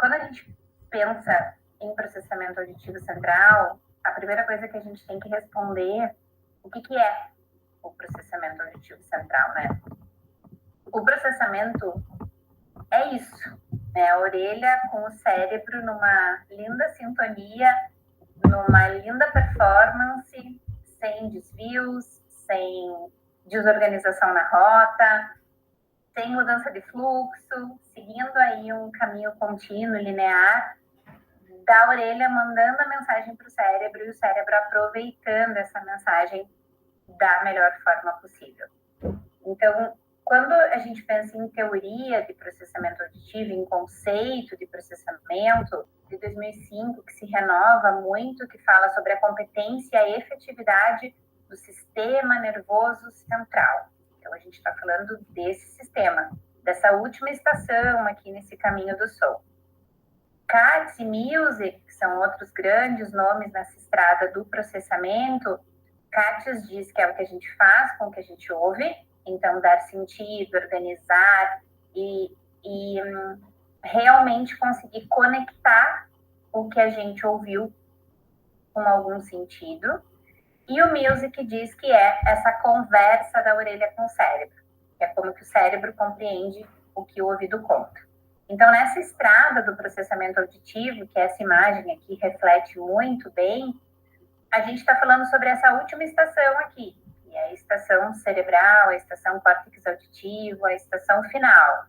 quando a gente pensa em processamento auditivo central, a primeira coisa que a gente tem que responder, o que é o processamento auditivo central, né? O processamento é isso, né? A orelha com o cérebro numa linda sintonia, numa linda performance, sem desvios, sem desorganização na rota, sem mudança de fluxo, seguindo aí um caminho contínuo, linear, da orelha mandando a mensagem para o cérebro e o cérebro aproveitando essa mensagem da melhor forma possível. Então, quando a gente pensa em teoria de processamento auditivo, em conceito de processamento, de 2005, que se renova muito, que fala sobre a competência e a efetividade do sistema nervoso central. Então, a gente está falando desse sistema, dessa última estação aqui nesse caminho do som. Katz e Music, que são outros grandes nomes nessa estrada do processamento. Katz diz que é o que a gente faz com o que a gente ouve, então dar sentido, organizar e realmente conseguir conectar o que a gente ouviu com algum sentido. E o Music diz que é essa conversa da orelha com o cérebro, que é como que o cérebro compreende o que o ouvido conta. Então, nessa estrada do processamento auditivo, que essa imagem aqui reflete muito bem, a gente está falando sobre essa última estação aqui, que é a estação cerebral, a estação córtex auditivo, a estação final.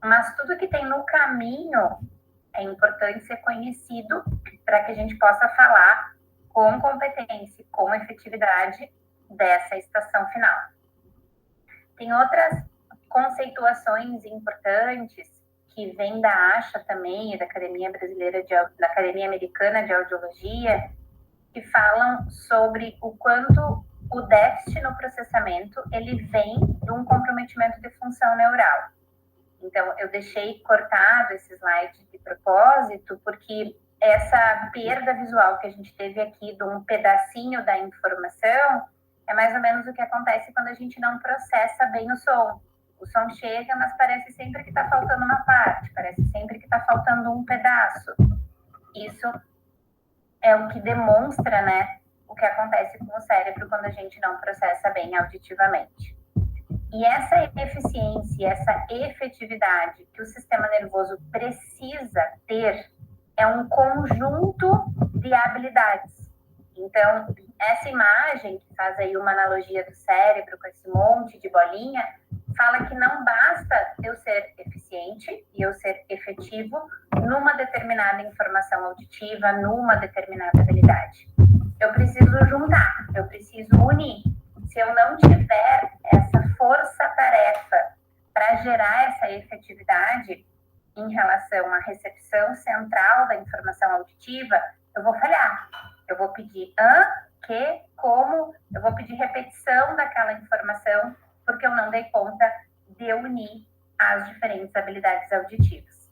Mas tudo que tem no caminho é importante ser conhecido para que a gente possa falar com competência, com efetividade dessa estação final. Tem outras conceituações importantes que vêm da ASHA também, e da Academia da Academia Americana de Audiologia, que falam sobre o quanto o déficit no processamento, ele vem de um comprometimento de função neural. Então, eu deixei cortado esse slide de propósito, porque essa perda visual que a gente teve aqui de um pedacinho da informação é mais ou menos o que acontece quando a gente não processa bem o som. O som chega, mas parece sempre que está faltando uma parte, parece sempre que está faltando um pedaço. Isso é o que demonstra, né, o que acontece com o cérebro quando a gente não processa bem auditivamente. E essa eficiência, essa efetividade que o sistema nervoso precisa ter é um conjunto de habilidades. Então, essa imagem, que faz aí uma analogia do cérebro com esse monte de bolinha, fala que não basta eu ser eficiente e eu ser efetivo numa determinada informação auditiva, numa determinada habilidade. Eu preciso juntar, eu preciso unir. Se eu não tiver essa força-tarefa para gerar essa efetividade em relação à recepção central da informação auditiva, eu vou falhar. Eu vou pedir que, como, eu vou pedir repetição daquela informação, porque eu não dei conta de unir as diferentes habilidades auditivas.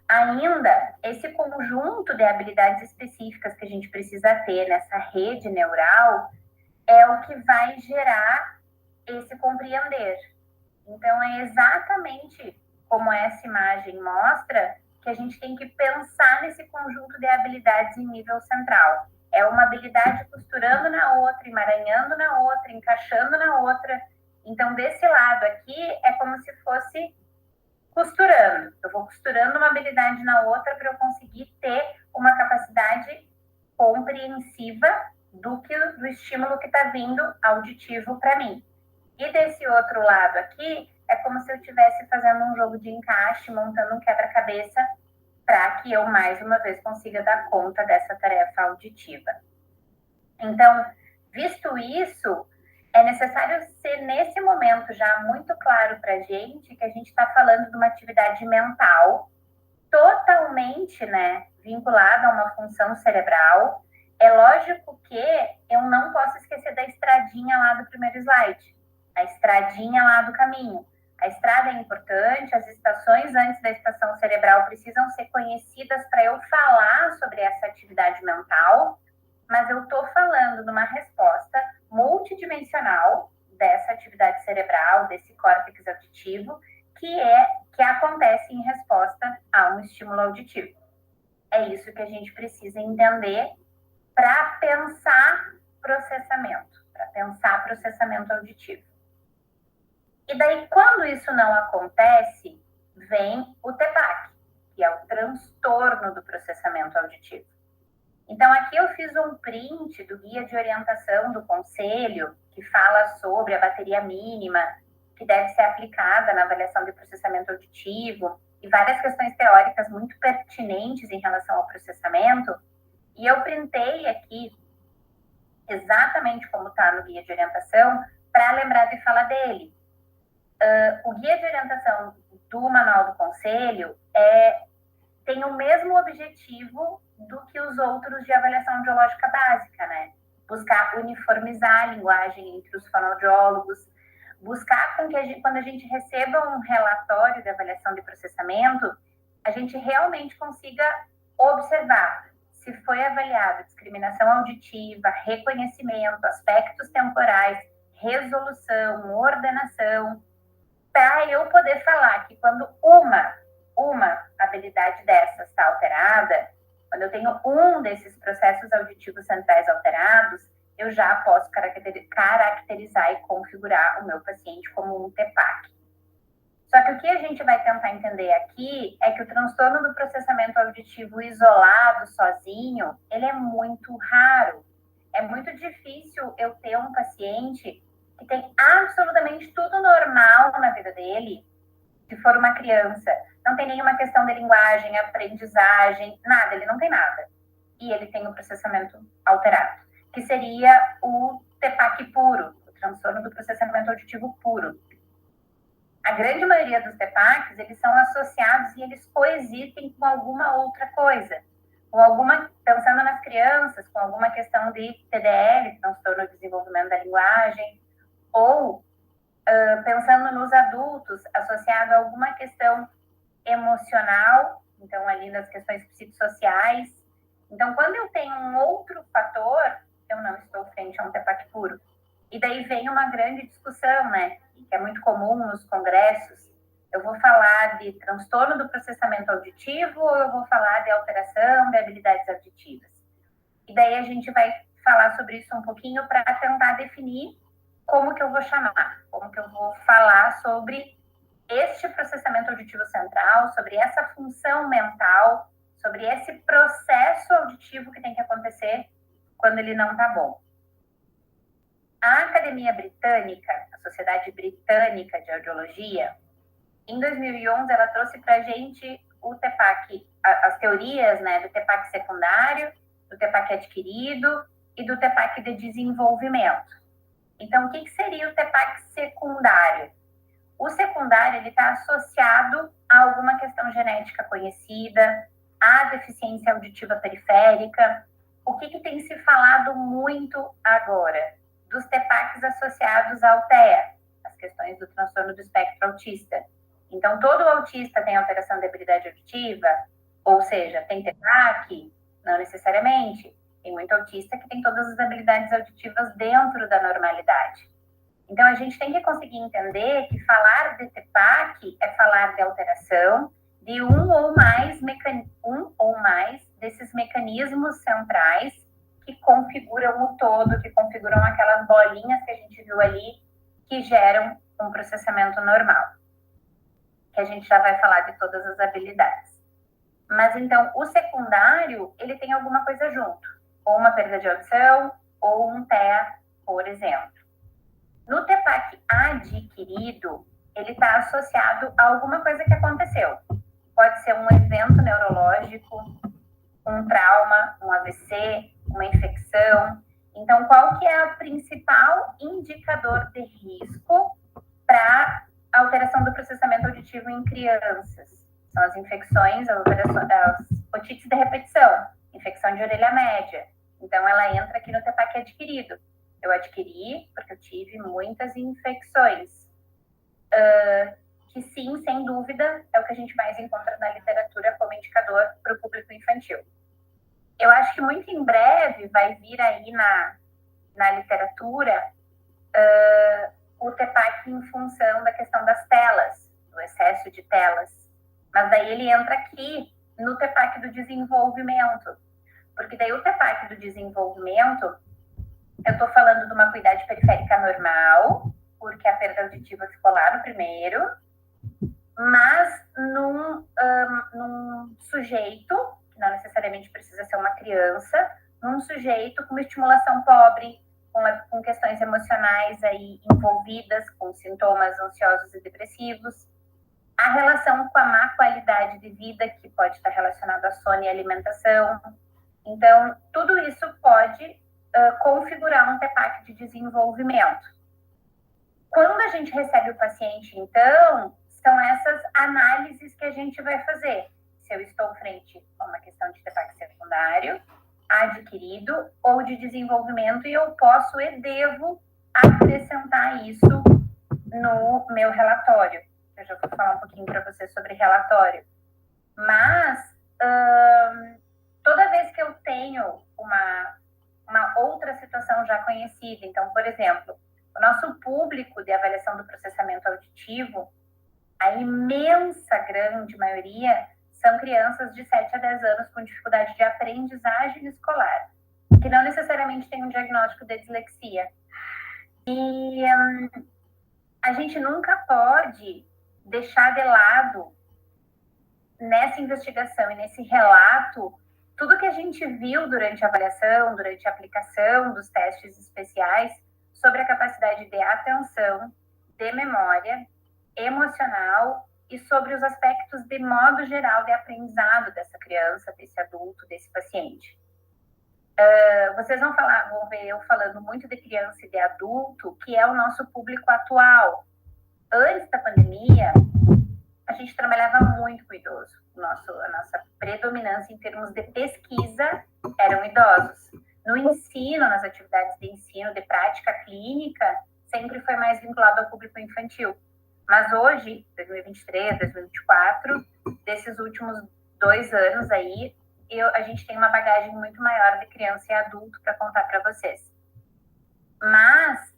Ainda, esse conjunto de habilidades específicas que a gente precisa ter nessa rede neural é o que vai gerar esse compreender. Então, é exatamente como essa imagem mostra que a gente tem que pensar nesse conjunto de habilidades em nível central. É uma habilidade costurando na outra, emaranhando na outra, encaixando na outra. Então, desse lado aqui, é como se fosse costurando. Eu vou costurando uma habilidade na outra para eu conseguir ter uma capacidade compreensiva do estímulo que está vindo auditivo para mim. E desse outro lado aqui, é como se eu estivesse fazendo um jogo de encaixe, montando um quebra-cabeça para que eu, mais uma vez, consiga dar conta dessa tarefa auditiva. Então, visto isso, é necessário ser, nesse momento, já muito claro para a gente que a gente está falando de uma atividade mental totalmente, né, vinculada a uma função cerebral. É lógico que eu não posso esquecer da estradinha lá do primeiro slide, a estradinha lá do caminho. A estrada é importante, as estações antes da estação cerebral precisam ser conhecidas para eu falar sobre essa atividade mental, mas eu estou falando de uma resposta multidimensional dessa atividade cerebral, desse córtex auditivo, que que acontece em resposta a um estímulo auditivo. É isso que a gente precisa entender para pensar processamento auditivo. E daí, quando isso não acontece, vem o TEPAC, que é o transtorno do processamento auditivo. Então, aqui eu fiz um print do guia de orientação do Conselho, que fala sobre a bateria mínima, que deve ser aplicada na avaliação de processamento auditivo, e várias questões teóricas muito pertinentes em relação ao processamento. E eu printei aqui exatamente como está no guia de orientação, para lembrar de falar dele. O guia de orientação do Manual do Conselho tem o mesmo objetivo do que os outros de avaliação audiológica básica, né? Buscar uniformizar a linguagem entre os fonoaudiólogos, buscar com que quando a gente receba um relatório de avaliação de processamento, a gente realmente consiga observar se foi avaliado discriminação auditiva, reconhecimento, aspectos temporais, resolução, ordenação, para eu poder falar que quando uma habilidade dessas está alterada, quando eu tenho um desses processos auditivos centrais alterados, eu já posso caracterizar e configurar o meu paciente como um TEPAC. Só que o que a gente vai tentar entender aqui é que o transtorno do processamento auditivo isolado, sozinho, ele é muito raro. É muito difícil eu ter um paciente que tem absolutamente tudo normal na vida dele, se for uma criança, não tem nenhuma questão de linguagem, aprendizagem, nada, ele não tem nada. E ele tem o processamento alterado, que seria o TEPAC puro, o transtorno do processamento auditivo puro. A grande maioria dos TEPACs, eles são associados e eles coexistem com alguma outra coisa, pensando nas crianças, com alguma questão de TDL, transtorno do desenvolvimento da linguagem, ou pensando nos adultos, associado a alguma questão emocional, então ali nas questões psicossociais. Então, quando eu tenho um outro fator, eu não estou frente a um TEPAC puro. E daí vem uma grande discussão, né, que é muito comum nos congressos. Eu vou falar de transtorno do processamento auditivo ou eu vou falar de alteração de habilidades auditivas? E daí a gente vai falar sobre isso um pouquinho para tentar definir como que eu vou chamar, como que eu vou falar sobre este processamento auditivo central, sobre essa função mental, sobre esse processo auditivo que tem que acontecer quando ele não está bom. A Academia Britânica, a Sociedade Britânica de Audiologia, em 2011, ela trouxe para a gente o TEPAC, as teorias, né, do TEPAC secundário, do TEPAC adquirido e do TEPAC de desenvolvimento. Então, o que seria o TEPAC secundário? O secundário, ele está associado a alguma questão genética conhecida, à deficiência auditiva periférica. O que tem se falado muito agora? Dos TEPACs associados ao TEA, as questões do transtorno do espectro autista. Então, todo autista tem alteração de habilidade auditiva, ou seja, tem TEPAC? Não necessariamente. Tem muito autista que tem todas as habilidades auditivas dentro da normalidade. Então, a gente tem que conseguir entender que falar de TEPAC é falar de alteração de um ou mais desses mecanismos centrais que configuram o todo, que configuram aquelas bolinhas que a gente viu ali, que geram um processamento normal. Que a gente já vai falar de todas as habilidades. Mas, então, o secundário, ele tem alguma coisa junto. Ou uma perda de audição, ou um TEA, por exemplo. No TEPAC adquirido, ele está associado a alguma coisa que aconteceu. Pode ser um evento neurológico, um trauma, um AVC, uma infecção. Então, qual que é o principal indicador de risco para alteração do processamento auditivo em crianças? São as infecções, as otites de repetição, infecção de orelha média. Então, ela entra aqui no TEPAC adquirido. Eu adquiri porque eu tive muitas infecções. Que sim, sem dúvida, é o que a gente mais encontra na literatura como indicador para o público infantil. Eu acho que muito em breve vai vir aí na literatura o TEPAC em função da questão das telas, do excesso de telas. Mas daí ele entra aqui no TEPAC do desenvolvimento, porque daí o TEPAC do desenvolvimento, eu estou falando de uma acuidade periférica normal, porque a perda auditiva ficou lá no primeiro, mas num sujeito, que não necessariamente precisa ser uma criança, num sujeito com uma estimulação pobre, com questões emocionais aí envolvidas, com sintomas ansiosos e depressivos, a relação com a má qualidade de vida, que pode estar relacionada a sono e alimentação. Então, tudo isso pode configurar um TEPAC de desenvolvimento. Quando a gente recebe o paciente, então, são essas análises que a gente vai fazer. Se eu estou frente a uma questão de TEPAC secundário, adquirido ou de desenvolvimento, e eu posso e devo acrescentar isso no meu relatório. Eu já vou falar um pouquinho para você sobre relatório. Mas, toda vez que eu tenho uma outra situação já conhecida, então, por exemplo, o nosso público de avaliação do processamento auditivo, a imensa grande maioria são crianças de 7 a 10 anos com dificuldade de aprendizagem escolar, que não necessariamente têm um diagnóstico de dislexia. E a gente nunca pode deixar de lado, nessa investigação e nesse relato, tudo que a gente viu durante a avaliação, durante a aplicação dos testes especiais, sobre a capacidade de atenção, de memória, emocional e sobre os aspectos de modo geral de aprendizado dessa criança, desse adulto, desse paciente. Vocês vão ver eu falando muito de criança e de adulto, que é o nosso público atual. Antes da pandemia, a gente trabalhava muito com idoso. A nossa predominância em termos de pesquisa eram idosos. No ensino, nas atividades de ensino, de prática clínica, sempre foi mais vinculado ao público infantil. Mas hoje, 2023, 2024, desses últimos 2 anos aí, a gente tem uma bagagem muito maior de criança e adulto para contar para vocês. Mas,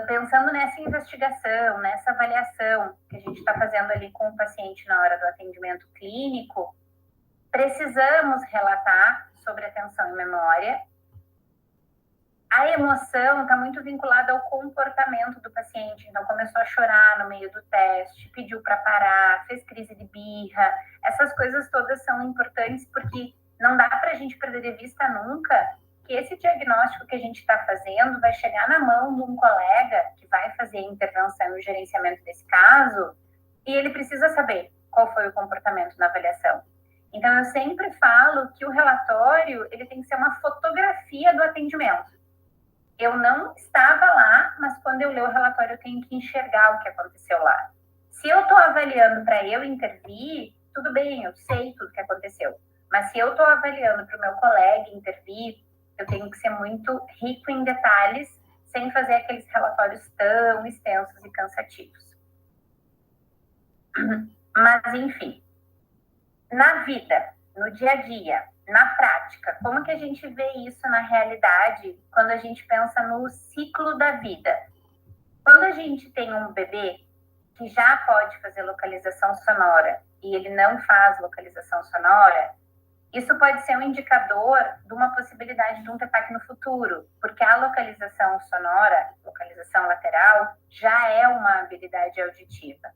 pensando nessa investigação, nessa avaliação que a gente está fazendo ali com o paciente na hora do atendimento clínico, precisamos relatar sobre atenção e memória. A emoção está muito vinculada ao comportamento do paciente. Então, começou a chorar no meio do teste, pediu para parar, fez crise de birra. Essas coisas todas são importantes porque não dá para a gente perder de vista nunca que esse diagnóstico que a gente está fazendo vai chegar na mão de um colega que vai fazer a intervenção e o gerenciamento desse caso, e ele precisa saber qual foi o comportamento na avaliação. Então, eu sempre falo que o relatório ele tem que ser uma fotografia do atendimento. Eu não estava lá, mas quando eu ler o relatório, eu tenho que enxergar o que aconteceu lá. Se eu estou avaliando para eu intervir, tudo bem, eu sei tudo que aconteceu. Mas se eu estou avaliando para o meu colega intervir, eu tenho que ser muito rico em detalhes, sem fazer aqueles relatórios tão extensos e cansativos. Mas, enfim, na vida, no dia a dia, na prática, como que a gente vê isso na realidade quando a gente pensa no ciclo da vida? Quando a gente tem um bebê que já pode fazer localização sonora e ele não faz localização sonora, isso pode ser um indicador de uma possibilidade de um TEPAC no futuro, porque a localização sonora, localização lateral, já é uma habilidade auditiva.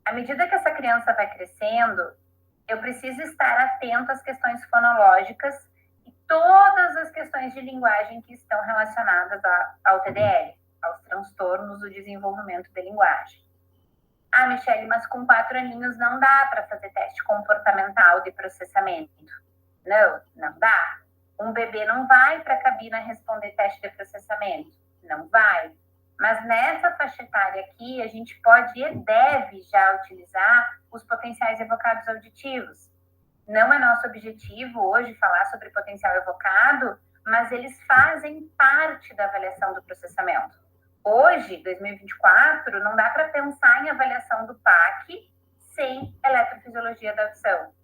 À medida que essa criança vai crescendo, eu preciso estar atento às questões fonológicas e todas as questões de linguagem que estão relacionadas ao TDL, aos transtornos do desenvolvimento de linguagem. Ah, Michele, mas com 4 aninhos não dá para fazer teste comportamental de processamento. Não dá. Um bebê não vai para a cabina responder teste de processamento. Não vai. Mas nessa faixa etária aqui, a gente pode e deve já utilizar os potenciais evocados auditivos. Não é nosso objetivo hoje falar sobre potencial evocado, mas eles fazem parte da avaliação do processamento. Hoje, 2024, não dá para pensar em avaliação do PAC sem eletrofisiologia da audição.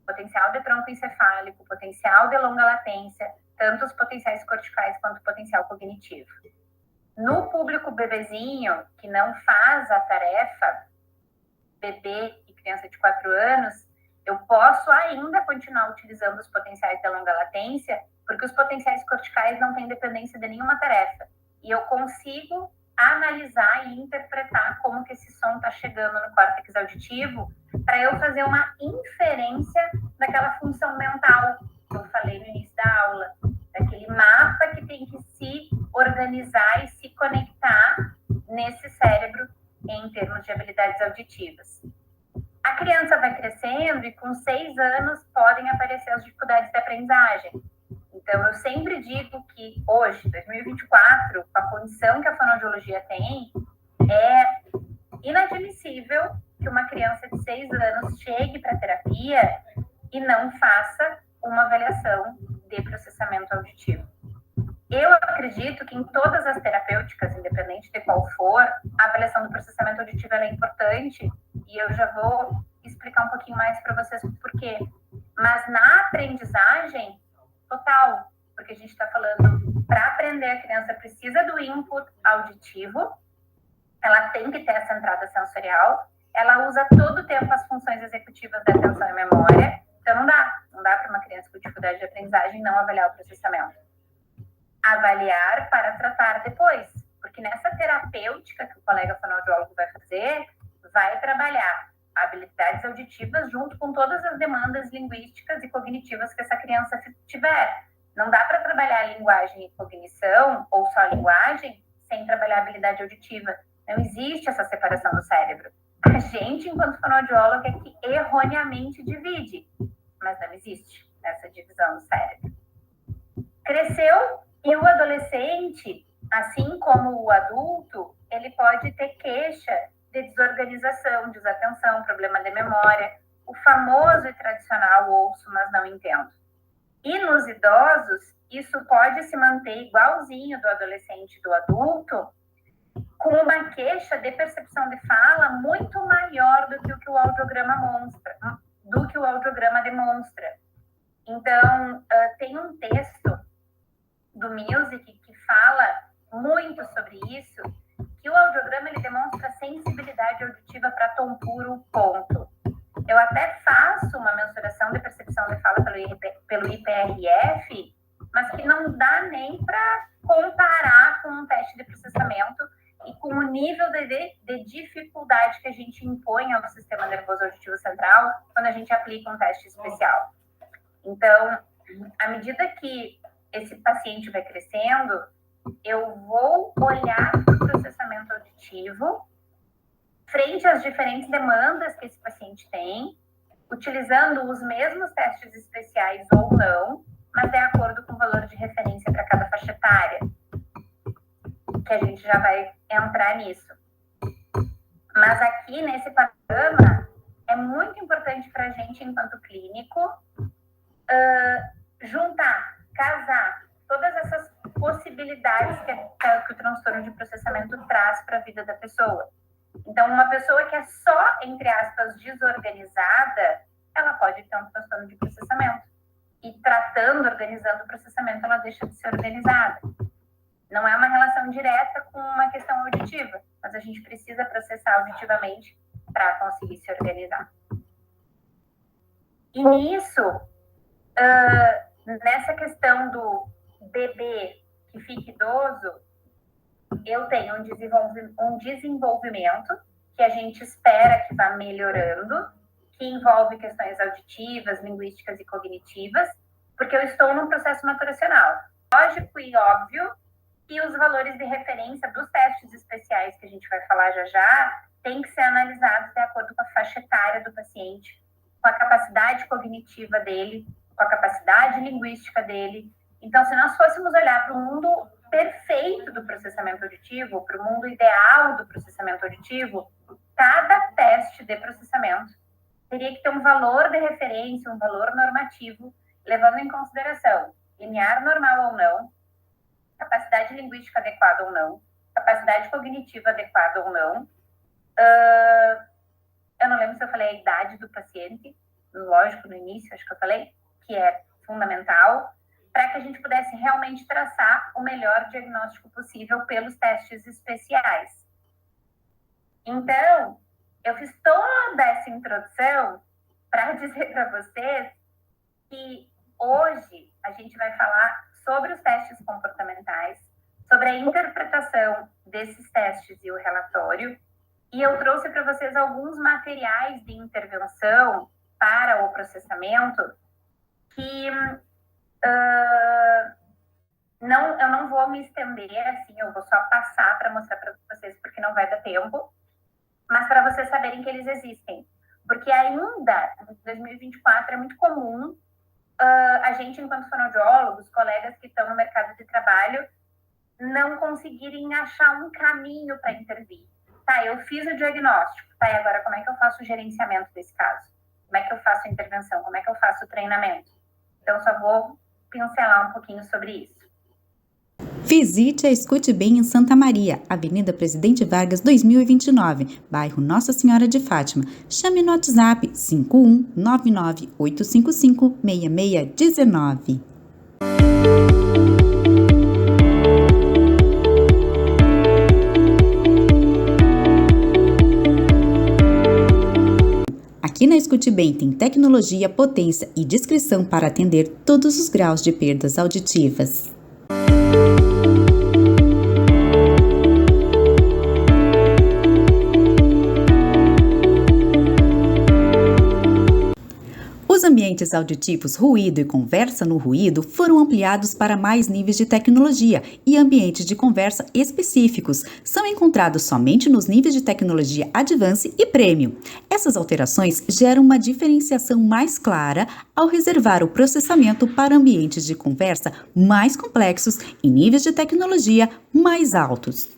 Potencial de tronco encefálico, potencial de longa latência, tanto os potenciais corticais quanto o potencial cognitivo. No público bebezinho, que não faz a tarefa, bebê e criança de 4 anos, eu posso ainda continuar utilizando os potenciais da longa latência, porque os potenciais corticais não têm dependência de nenhuma tarefa. E eu consigo analisar e interpretar como que esse som está chegando no córtex auditivo para eu fazer uma inferência daquela função mental que eu falei no início da aula, daquele mapa que tem que se organizar e se conectar nesse cérebro em termos de habilidades auditivas. A criança vai crescendo e com 6 anos podem aparecer as dificuldades de aprendizagem. Então, eu sempre digo que hoje, 2024, com a condição que a fonoaudiologia tem, é inadmissível que uma criança de 6 anos chegue para a terapia e não faça uma avaliação de processamento auditivo. Eu acredito que em todas as terapêuticas, independente de qual for, a avaliação do processamento auditivo é importante, e eu já vou explicar um pouquinho mais para vocês o porquê. Mas na aprendizagem, total, porque a gente está falando, para aprender, a criança precisa do input auditivo, ela tem que ter essa entrada sensorial, ela usa todo o tempo as funções executivas da atenção e memória, então não dá para uma criança com dificuldade de aprendizagem não avaliar o processamento. Avaliar para tratar depois, porque nessa terapêutica que o colega fonoaudiólogo vai fazer, vai trabalhar habilidades auditivas junto com todas as demandas linguísticas e cognitivas que essa criança tiver. Não dá para trabalhar linguagem e cognição, ou só linguagem, sem trabalhar habilidade auditiva. Não existe essa separação do cérebro. A gente, enquanto fonoaudiólogo, é que erroneamente divide, mas não existe essa divisão do cérebro. Cresceu e o adolescente, assim como o adulto, ele pode ter queixa de desorganização, desatenção, problema de memória, o famoso e tradicional ouço, mas não entendo. E nos idosos, isso pode se manter igualzinho do adolescente e do adulto, com uma queixa de percepção de fala muito maior do que o que o audiograma demonstra. Então, tem um texto do Music que fala muito sobre isso, que o audiograma ele demonstra sensibilidade auditiva para tom puro, ponto. Eu até faço uma mensuração de percepção de fala pelo IPRF, mas que não dá nem para comparar com um teste de processamento e com o nível de dificuldade que a gente impõe ao sistema nervoso auditivo central quando a gente aplica um teste especial. Então, à medida que esse paciente vai crescendo, eu vou olhar para o processamento auditivo frente às diferentes demandas que esse paciente tem, utilizando os mesmos testes especiais ou não, mas de acordo com o valor de referência para cada faixa etária, que a gente já vai entrar nisso. Mas aqui, nesse panorama, é muito importante para a gente, enquanto clínico, juntar, casar todas essas possibilidades que o transtorno de processamento traz para a vida da pessoa. Então, uma pessoa que é só, entre aspas, desorganizada, ela pode ter um transtorno de processamento. E tratando, organizando o processamento, ela deixa de ser organizada. Não é uma relação direta com uma questão auditiva, mas a gente precisa processar auditivamente para conseguir se organizar. E nisso, nessa questão do bebê que fica idoso, eu tenho um desenvolvimento que a gente espera que vá melhorando, que envolve questões auditivas, linguísticas e cognitivas, porque eu estou num processo maturacional. Lógico e óbvio que os valores de referência dos testes especiais que a gente vai falar já têm que ser analisados de acordo com a faixa etária do paciente, com a capacidade cognitiva dele, com a capacidade linguística dele. Então, se nós fôssemos olhar para o mundo perfeito do processamento auditivo, para o mundo ideal do processamento auditivo, cada teste de processamento teria que ter um valor de referência, um valor normativo, levando em consideração limiar normal ou não, capacidade linguística adequada ou não, capacidade cognitiva adequada ou não. Eu não lembro se eu falei a idade do paciente, lógico, no início, acho que eu falei, que é fundamental, para que a gente pudesse realmente traçar o melhor diagnóstico possível pelos testes especiais. Então, eu fiz toda essa introdução para dizer para vocês que hoje a gente vai falar sobre os testes comportamentais, sobre a interpretação desses testes e o relatório, e eu trouxe para vocês alguns materiais de intervenção para o processamento que eu não vou me estender, assim, eu vou só passar para mostrar para vocês, porque não vai dar tempo, mas para vocês saberem que eles existem. Porque ainda, em 2024, é muito comum a gente, enquanto fonoaudiólogos, colegas que estão no mercado de trabalho, não conseguirem achar um caminho para intervir. Tá, eu fiz o diagnóstico, tá, e agora como é que eu faço o gerenciamento desse caso? Como é que eu faço a intervenção? Como é que eu faço o treinamento? Então, só vou pincelar um pouquinho sobre isso. Visite a Escute Bem em Santa Maria, Avenida Presidente Vargas, 2029, bairro Nossa Senhora de Fátima. Chame no WhatsApp 51998556619. Aqui na Escute Bem tem tecnologia, potência e discrição para atender todos os graus de perdas auditivas. Os ambientes auditivos ruído e conversa no ruído foram ampliados para mais níveis de tecnologia e ambientes de conversa específicos. São encontrados somente nos níveis de tecnologia Advance e Premium. Essas alterações geram uma diferenciação mais clara ao reservar o processamento para ambientes de conversa mais complexos e níveis de tecnologia mais altos.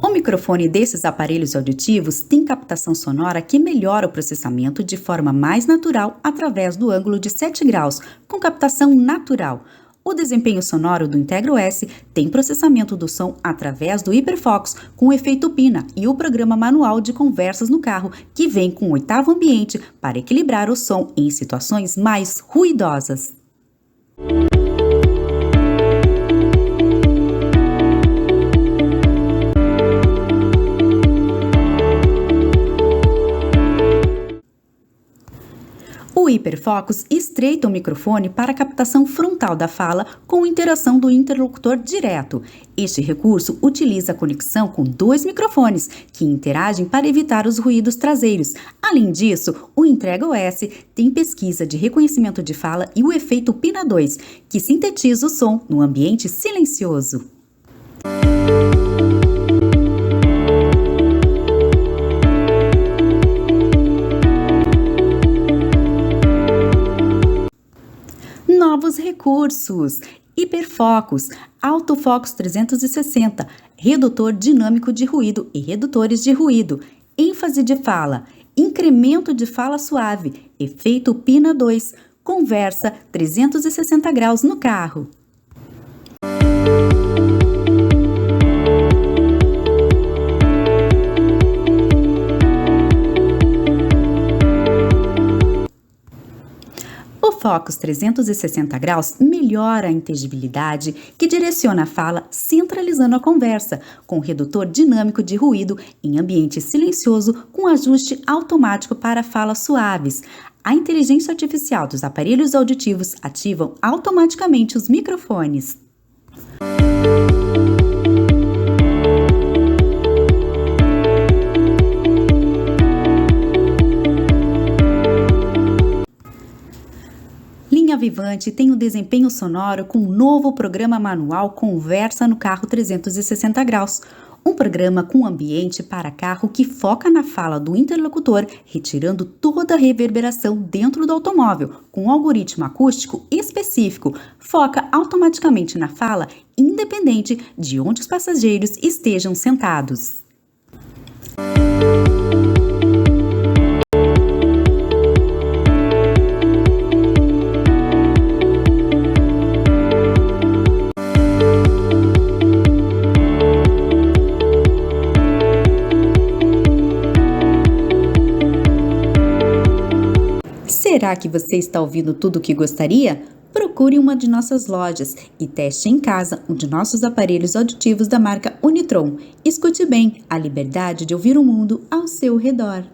O microfone desses aparelhos auditivos tem captação sonora que melhora o processamento de forma mais natural através do ângulo de 7 graus, com captação natural. O desempenho sonoro do Integro S tem processamento do som através do Hiperfocus com efeito Pina e o programa manual de conversas no carro, que vem com o 8º ambiente para equilibrar o som em situações mais ruidosas. O Hiperfocus estreita o microfone para a captação frontal da fala com interação do interlocutor direto. Este recurso utiliza a conexão com 2 microfones, que interagem para evitar os ruídos traseiros. Além disso, o Integro S tem pesquisa de reconhecimento de fala e o efeito Pina 2, que sintetiza o som no ambiente silencioso. Novos recursos: Hiperfocus, Autofocus 360, redutor dinâmico de ruído e redutores de ruído, ênfase de fala, incremento de fala suave, efeito Pina 2, conversa 360 graus no carro. O Focus 360 graus melhora a inteligibilidade, que direciona a fala centralizando a conversa, com redutor dinâmico de ruído em ambiente silencioso com ajuste automático para falas suaves. A inteligência artificial dos aparelhos auditivos ativam automaticamente os microfones. Linha Vivante tem o desempenho sonoro com o novo programa manual Conversa no Carro 360 graus. Um programa com ambiente para carro que foca na fala do interlocutor, retirando toda a reverberação dentro do automóvel, com um algoritmo acústico específico, foca automaticamente na fala, independente de onde os passageiros estejam sentados. Será que você está ouvindo tudo o que gostaria? Procure uma de nossas lojas e teste em casa um de nossos aparelhos auditivos da marca Unitron. Escute bem, a liberdade de ouvir o mundo ao seu redor.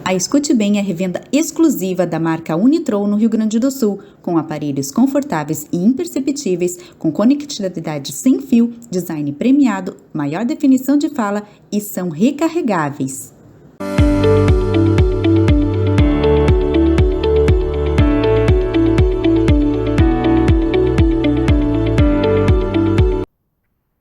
A Escute Bem é a revenda exclusiva da marca Unitron no Rio Grande do Sul, com aparelhos confortáveis e imperceptíveis, com conectividade sem fio, design premiado, maior definição de fala e são recarregáveis.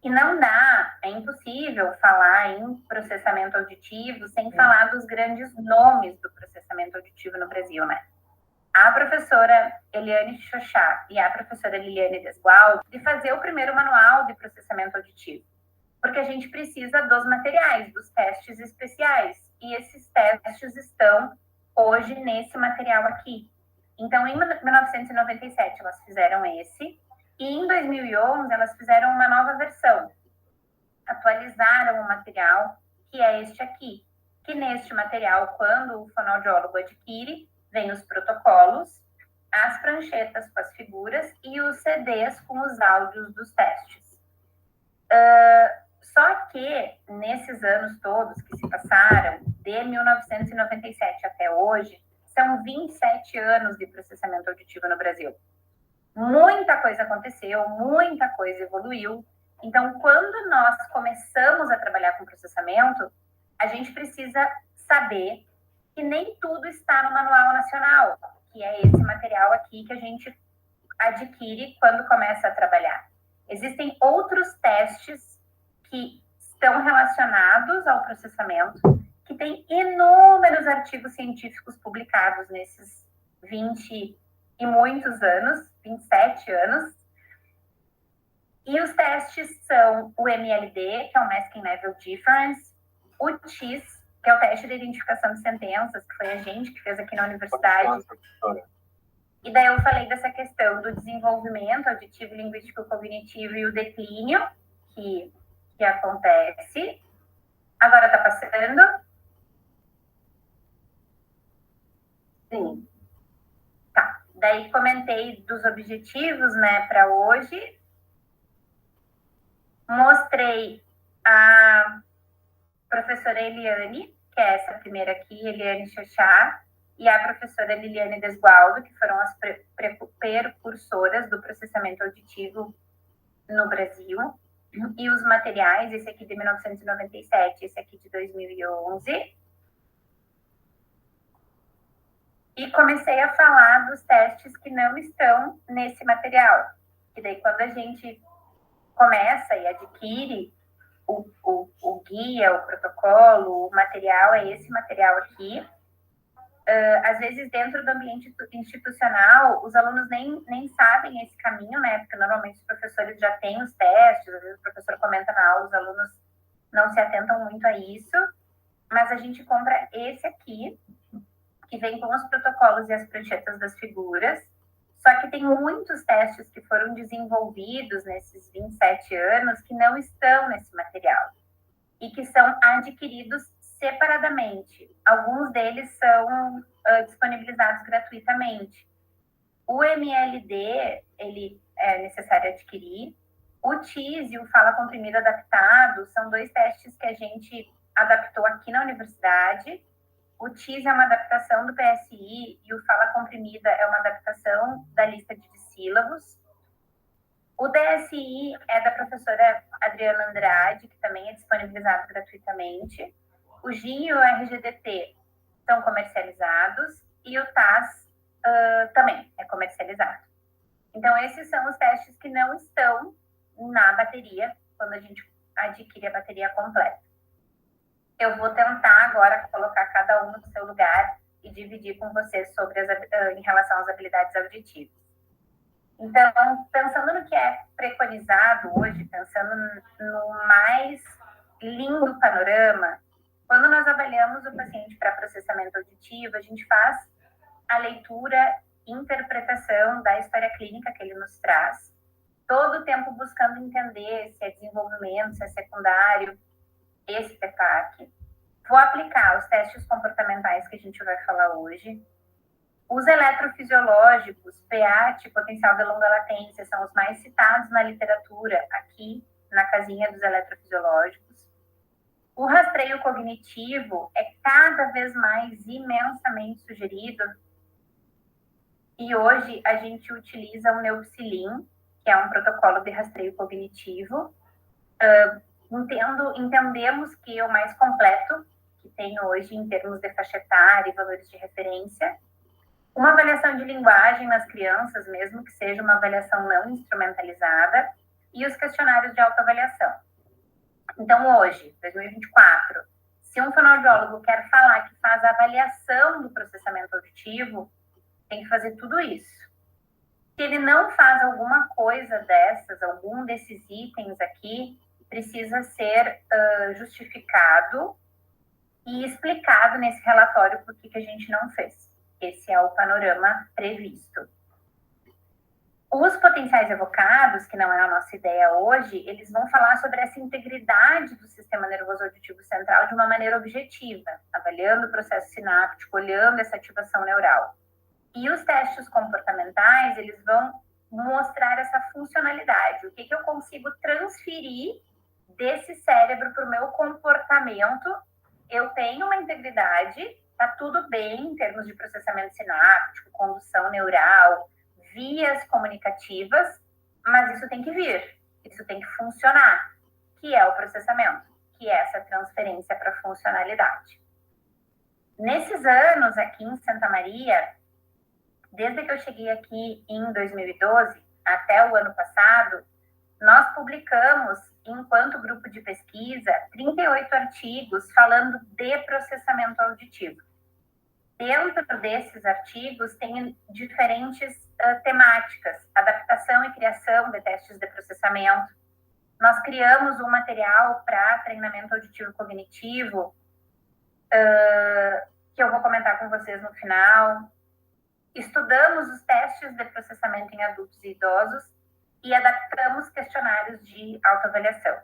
E não dá, é impossível falar em processamento auditivo sem falar dos grandes nomes do processamento auditivo no Brasil, né? A professora Eliane Xoxá e a professora Liliane Desgual de fazer o primeiro manual de processamento auditivo, porque a gente precisa dos materiais, dos testes especiais, e esses testes estão hoje nesse material aqui. Então, em 1997, elas fizeram esse, e em 2011, elas fizeram uma nova versão. Atualizaram o material, que é este aqui. Que neste material, quando o fonoaudiólogo adquire, vem os protocolos, as pranchetas com as figuras e os CDs com os áudios dos testes. Só que, nesses anos todos que se passaram, de 1997 até hoje, são 27 anos de processamento auditivo no Brasil. Muita coisa aconteceu, muita coisa evoluiu. Então, quando nós começamos a trabalhar com processamento, a gente precisa saber que nem tudo está no Manual Nacional, que é esse material aqui que a gente adquire quando começa a trabalhar. Existem outros testes que estão relacionados ao processamento, que tem inúmeros artigos científicos publicados nesses 20 e muitos anos, 27 anos. E os testes são o MLD, que é o Masking Level Difference, o TIS, que é o teste de identificação de sentenças, que foi a gente que fez aqui na universidade. E daí eu falei dessa questão do desenvolvimento auditivo, linguístico, cognitivo e o declínio que acontece. Agora tá passando? Sim. Tá. Daí comentei dos objetivos, né, para hoje. Mostrei a professora Eliane, que é essa primeira aqui, Eliane Xoxá, e a professora Liliane Desgualdo, que foram as precursoras do processamento auditivo no Brasil. E os materiais, esse aqui de 1997, esse aqui de 2011. E comecei a falar dos testes que não estão nesse material. E daí, quando a gente começa e adquire o guia, o protocolo, o material, é esse material aqui. Às vezes, dentro do ambiente institucional, os alunos nem sabem esse caminho, né? Porque normalmente os professores já têm os testes, às vezes o professor comenta na aula, os alunos não se atentam muito a isso. Mas a gente compra esse aqui, que vem com os protocolos e as pranchetas das figuras. Só que tem muitos testes que foram desenvolvidos nesses 27 anos que não estão nesse material e que são adquiridos separadamente. Alguns deles são disponibilizados gratuitamente. O MLD, ele é necessário adquirir. O TIS e o Fala Comprimido Adaptado são dois testes que a gente adaptou aqui na universidade. O TIS é uma adaptação do PSI e o Fala Comprimida é uma adaptação da lista de sílabos. O DSI é da professora Adriana Andrade, que também é disponibilizado gratuitamente. O GIN e o RGDT são comercializados e o TAS também é comercializado. Então, esses são os testes que não estão na bateria quando a gente adquire a bateria completa. Eu vou tentar agora colocar cada um no seu lugar e dividir com vocês sobre em relação às habilidades auditivas. Então, pensando no que é preconizado hoje, pensando no mais lindo panorama, quando nós avaliamos o paciente para processamento auditivo, a gente faz a leitura e interpretação da história clínica que ele nos traz, todo o tempo buscando entender se é desenvolvimento, se é secundário, esse TEPAC. Vou aplicar os testes comportamentais que a gente vai falar hoje. Os eletrofisiológicos, PEAT, potencial de longa latência, são os mais citados na literatura, aqui na casinha dos eletrofisiológicos. O rastreio cognitivo é cada vez mais imensamente sugerido. E hoje a gente utiliza o Neuxilin, que é um protocolo de rastreio cognitivo. Entendemos que é o mais completo que tem hoje em termos de faixa etária e valores de referência. Uma avaliação de linguagem nas crianças, mesmo que seja uma avaliação não instrumentalizada, e os questionários de autoavaliação. Então, hoje, 2024, se um fonoaudiólogo quer falar que faz a avaliação do processamento auditivo, tem que fazer tudo isso. Se ele não faz alguma coisa dessas, algum desses itens aqui, precisa ser justificado e explicado nesse relatório por que a gente não fez. Esse é o panorama previsto. Os potenciais evocados, que não é a nossa ideia hoje, eles vão falar sobre essa integridade do sistema nervoso auditivo central de uma maneira objetiva, avaliando o processo sináptico, olhando essa ativação neural. E os testes comportamentais, eles vão mostrar essa funcionalidade, o que eu consigo transferir desse cérebro para o meu comportamento. Eu tenho uma integridade, tá tudo bem em termos de processamento sináptico, condução neural, vias comunicativas, mas isso tem que vir, isso tem que funcionar, que é o processamento, que é essa transferência para funcionalidade. Nesses anos aqui em Santa Maria, desde que eu cheguei aqui em 2012 até o ano passado, nós publicamos, enquanto grupo de pesquisa, 38 artigos falando de processamento auditivo. Dentro desses artigos tem diferentes temáticas, adaptação e criação de testes de processamento. Nós criamos um material para treinamento auditivo cognitivo, que eu vou comentar com vocês no final. Estudamos os testes de processamento em adultos e idosos e adaptamos questionários de autoavaliação.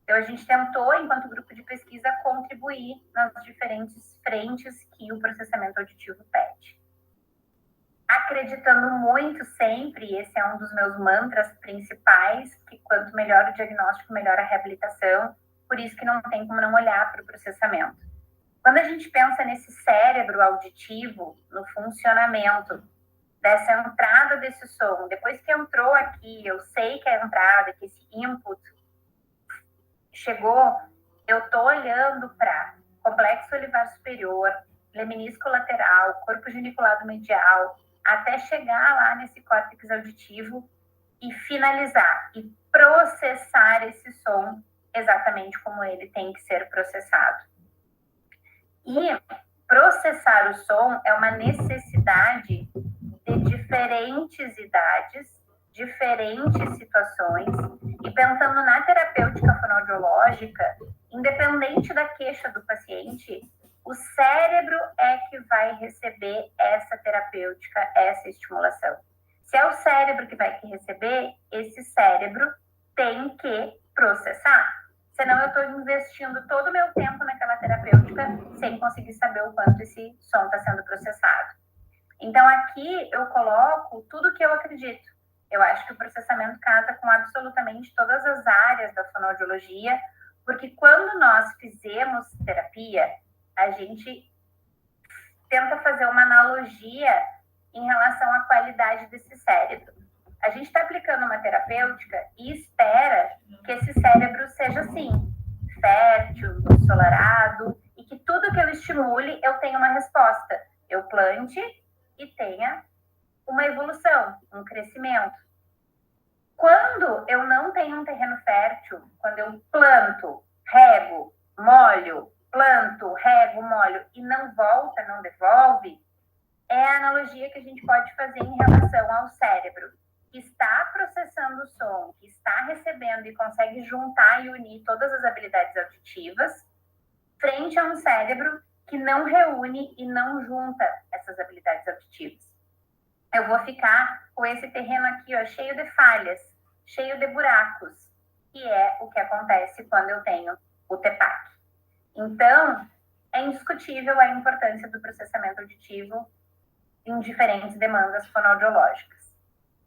Então, a gente tentou, enquanto grupo de pesquisa, contribuir nas diferentes frentes que o processamento auditivo pede. Acreditando muito sempre, esse é um dos meus mantras principais, que quanto melhor o diagnóstico, melhor a reabilitação, por isso que não tem como não olhar para o processamento. Quando a gente pensa nesse cérebro auditivo, no funcionamento dessa entrada desse som, depois que entrou aqui, eu sei que é a entrada, que esse input chegou, eu estou olhando para complexo olivar superior, leminisco lateral, corpo geniculado medial, até chegar lá nesse córtex auditivo e finalizar e processar esse som exatamente como ele tem que ser processado. E processar o som é uma necessidade de diferentes idades, diferentes situações, e pensando na terapêutica fonoaudiológica, independente da queixa do paciente, o cérebro é que vai receber essa terapêutica, essa estimulação. Se é o cérebro que vai receber, esse cérebro tem que processar. Senão eu estou investindo todo o meu tempo naquela terapêutica sem conseguir saber o quanto esse som está sendo processado. Então, aqui eu coloco tudo que eu acredito. Eu acho que o processamento casa com absolutamente todas as áreas da fonoaudiologia, porque quando nós fizemos terapia, a gente tenta fazer uma analogia em relação à qualidade desse cérebro. A gente está aplicando uma terapêutica e espera que esse cérebro seja assim, fértil, ensolarado, e que tudo que eu estimule, eu tenha uma resposta. Eu plante e tenha uma evolução, um crescimento. Quando eu não tenho um terreno fértil, quando eu planto, rego, molho, planto, rego, molho e não volta, não devolve, é a analogia que a gente pode fazer em relação ao cérebro, que está processando o som, que está recebendo e consegue juntar e unir todas as habilidades auditivas, frente a um cérebro que não reúne e não junta essas habilidades auditivas. Eu vou ficar com esse terreno aqui, ó, cheio de falhas, cheio de buracos, que é o que acontece quando eu tenho o TEPAC. Então, é indiscutível a importância do processamento auditivo em diferentes demandas fonoaudiológicas.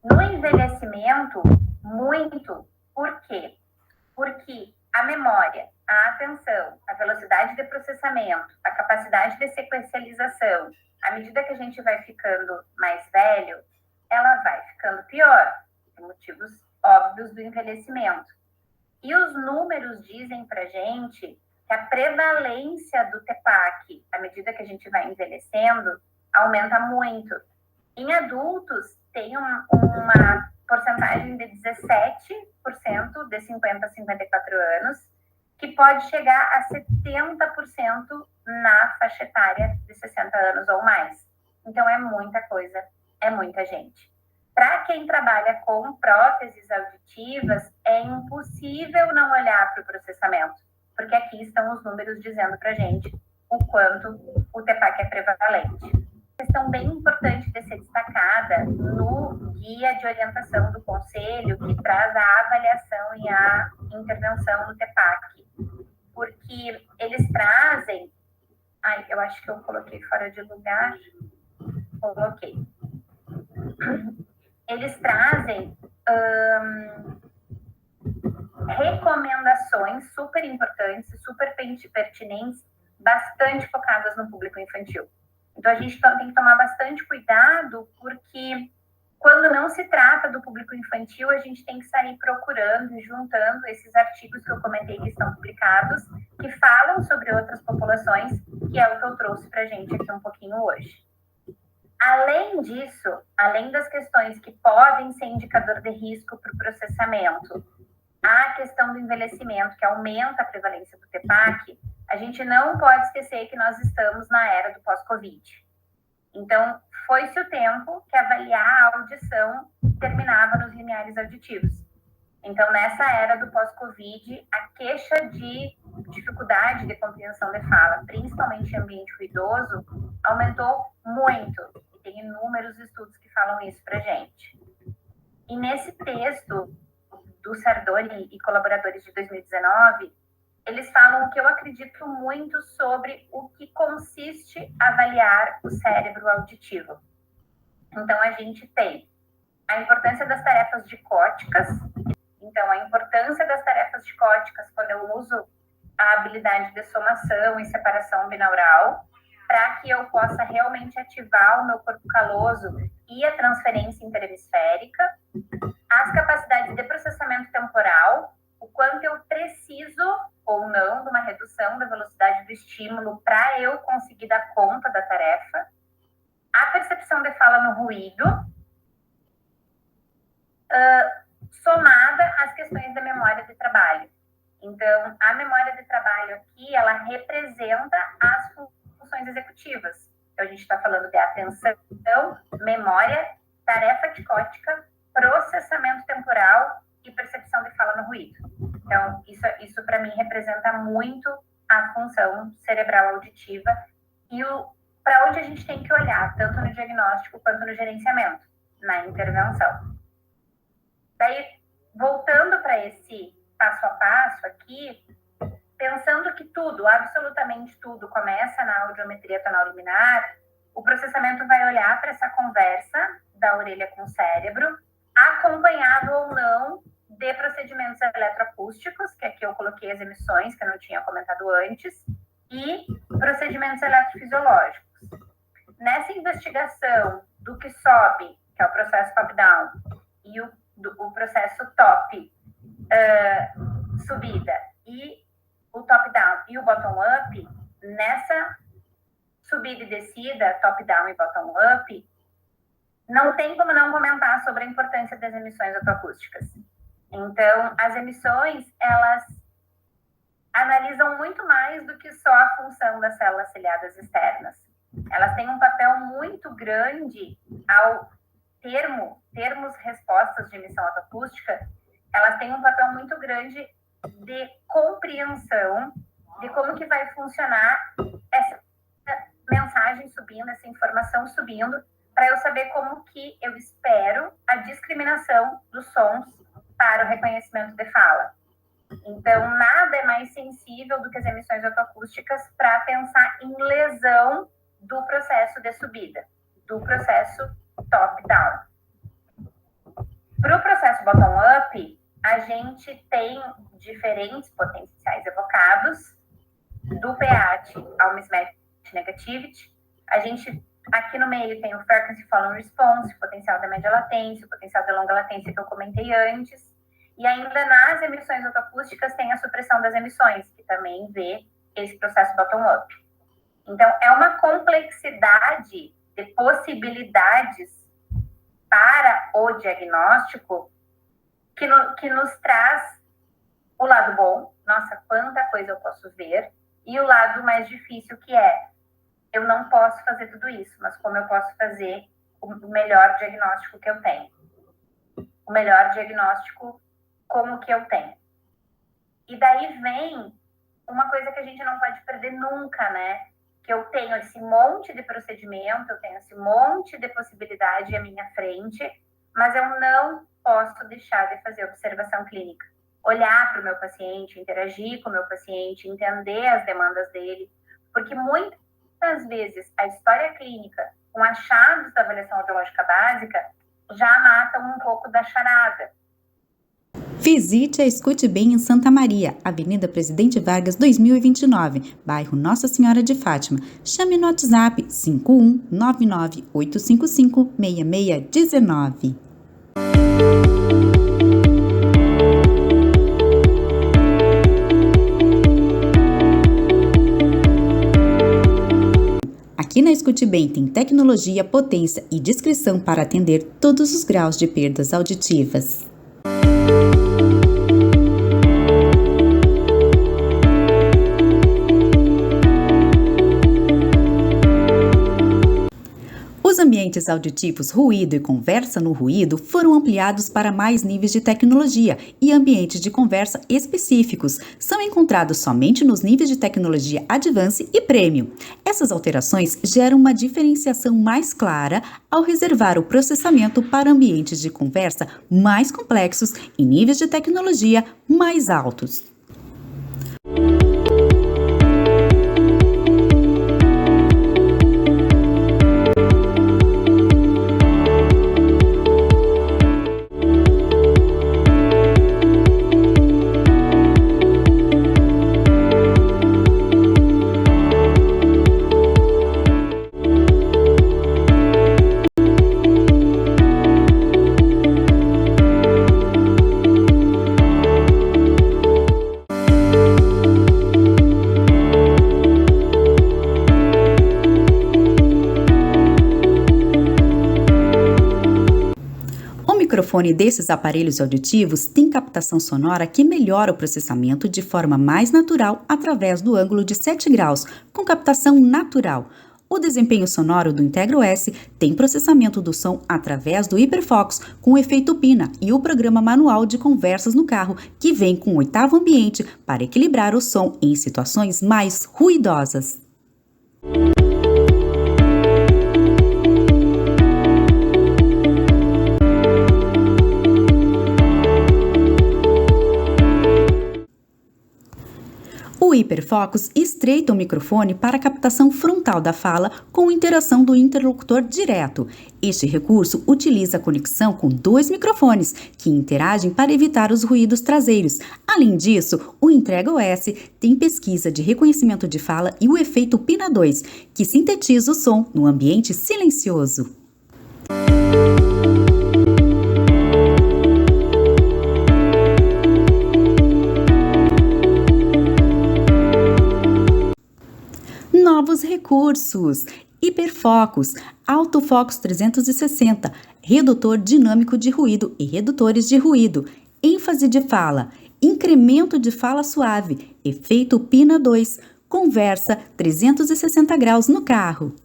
No envelhecimento, muito. Por quê? Porque a memória, a atenção, a velocidade de processamento, a capacidade de sequencialização, à medida que a gente vai ficando mais velho, ela vai ficando pior, por motivos óbvios do envelhecimento. E os números dizem pra gente que a prevalência do TEPAC, à medida que a gente vai envelhecendo, aumenta muito. Em adultos, tem uma porcentagem de 17% de 50 a 54 anos, que pode chegar a 70% na faixa etária de 60 anos ou mais. Então, é muita coisa, é muita gente. Para quem trabalha com próteses auditivas, é impossível não olhar para o processamento, porque aqui estão os números dizendo para a gente o quanto o TEPAC é prevalente. Questão bem importante de ser destacada no guia de orientação do Conselho, que traz a avaliação e a intervenção no TEPAC, porque eles trazem... Ai, eu acho que eu coloquei fora de lugar. Coloquei. Eles trazem recomendações super importantes, super pertinentes, bastante focadas no público infantil. Então, a gente tem que tomar bastante cuidado, porque quando não se trata do público infantil, a gente tem que sair procurando e juntando esses artigos que eu comentei que estão publicados, que falam sobre outras populações, que é o que eu trouxe para a gente aqui um pouquinho hoje. Além disso, além das questões que podem ser indicador de risco para o processamento, a questão do envelhecimento, que aumenta a prevalência do TEPAC, a gente não pode esquecer que nós estamos na era do pós-Covid. Então, foi-se o tempo que avaliar a audição terminava nos limiares auditivos. Então, nessa era do pós-Covid, a queixa de dificuldade de compreensão de fala, principalmente em ambiente ruidoso, aumentou muito. E tem inúmeros estudos que falam isso pra gente. E nesse texto do Sardoni e colaboradores de 2019, eles falam o que eu acredito muito sobre o que consiste avaliar o cérebro auditivo. Então, a gente tem a importância das tarefas dicóticas. Então, a importância das tarefas dicóticas quando eu uso a habilidade de somação e separação binaural, para que eu possa realmente ativar o meu corpo caloso e a transferência interhemisférica, as capacidades de processamento temporal, o quanto eu preciso ou não de uma redução da velocidade do estímulo para eu conseguir dar conta da tarefa, a percepção de fala no ruído, somada às questões da memória de trabalho. Então, a memória de trabalho aqui, ela representa as funções executivas. Então, a gente está falando de atenção, memória, tarefa dicótica, processamento temporal e percepção de fala no ruído. Então, isso para mim representa muito a função cerebral auditiva e para onde a gente tem que olhar, tanto no diagnóstico quanto no gerenciamento, na intervenção. Daí, voltando para esse passo a passo aqui, pensando que tudo, absolutamente tudo, começa na audiometria tonal liminar, o processamento vai olhar para essa conversa da orelha com o cérebro, acompanhado ou não de procedimentos eletroacústicos, que aqui eu coloquei as emissões, que eu não tinha comentado antes, e procedimentos eletrofisiológicos. Nessa investigação do que sobe, que é o processo top-down, e o processo top, subida, e o top-down e o bottom-up, nessa subida e descida, top-down e bottom-up, não tem como não comentar sobre a importância das emissões autoacústicas. Então, as emissões, elas analisam muito mais do que só a função das células ciliadas externas. Elas têm um papel muito grande ao termos respostas de emissão autoacústica, elas têm um papel muito grande de compreensão de como que vai funcionar essa mensagem subindo, essa informação subindo, para eu saber como que eu espero a discriminação dos sons para o reconhecimento de fala. Então, nada é mais sensível do que as emissões autoacústicas para pensar em lesão do processo de subida, do processo top-down. Para o processo bottom-up, a gente tem diferentes potenciais evocados, do PAT ao mismatch negativity. A gente, aqui no meio, tem o frequency following response, o potencial da média latência, o potencial da longa latência que eu comentei antes. E ainda nas emissões autoacústicas tem a supressão das emissões, que também vê esse processo bottom-up. Então, é uma complexidade de possibilidades para o diagnóstico que nos traz o lado bom, nossa, quanta coisa eu posso ver, e o lado mais difícil, que é, eu não posso fazer tudo isso, mas como eu posso fazer o melhor diagnóstico que eu tenho. O melhor diagnóstico como que eu tenho. E daí vem uma coisa que a gente não pode perder nunca, né? Que eu tenho esse monte de procedimento, eu tenho esse monte de possibilidade à minha frente, mas eu não posso deixar de fazer observação clínica. Olhar para o meu paciente, interagir com o meu paciente, entender as demandas dele, porque muitas vezes a história clínica, com achados da avaliação audiológica básica, já matam um pouco da charada. Visite a Escute Bem em Santa Maria, Avenida Presidente Vargas 2029, bairro Nossa Senhora de Fátima. Chame no WhatsApp 51998556619. Aqui na Escute Bem tem tecnologia, potência e discrição para atender todos os graus de perdas auditivas. Os ambientes auditivos ruído e conversa no ruído foram ampliados para mais níveis de tecnologia e ambientes de conversa específicos. São encontrados somente nos níveis de tecnologia Advance e Premium. Essas alterações geram uma diferenciação mais clara ao reservar o processamento para ambientes de conversa mais complexos e níveis de tecnologia mais altos. O microfone desses aparelhos auditivos tem captação sonora que melhora o processamento de forma mais natural através do ângulo de 7 graus, com captação natural. O desempenho sonoro do Integro S tem processamento do som através do Hiperfocus com o efeito Pina e o programa manual de conversas no carro, que vem com o 8º ambiente para equilibrar o som em situações mais ruidosas. O Hiperfocus estreita o microfone para a captação frontal da fala com interação do interlocutor direto. Este recurso utiliza a conexão com 2 microfones, que interagem para evitar os ruídos traseiros. Além disso, o Integro S tem pesquisa de reconhecimento de fala e o efeito Pina 2, que sintetiza o som no ambiente silencioso. Novos recursos: Hiperfocus, Autofocus 360, redutor dinâmico de ruído e redutores de ruído, ênfase de fala, incremento de fala suave, efeito Pina 2, conversa 360 graus no carro.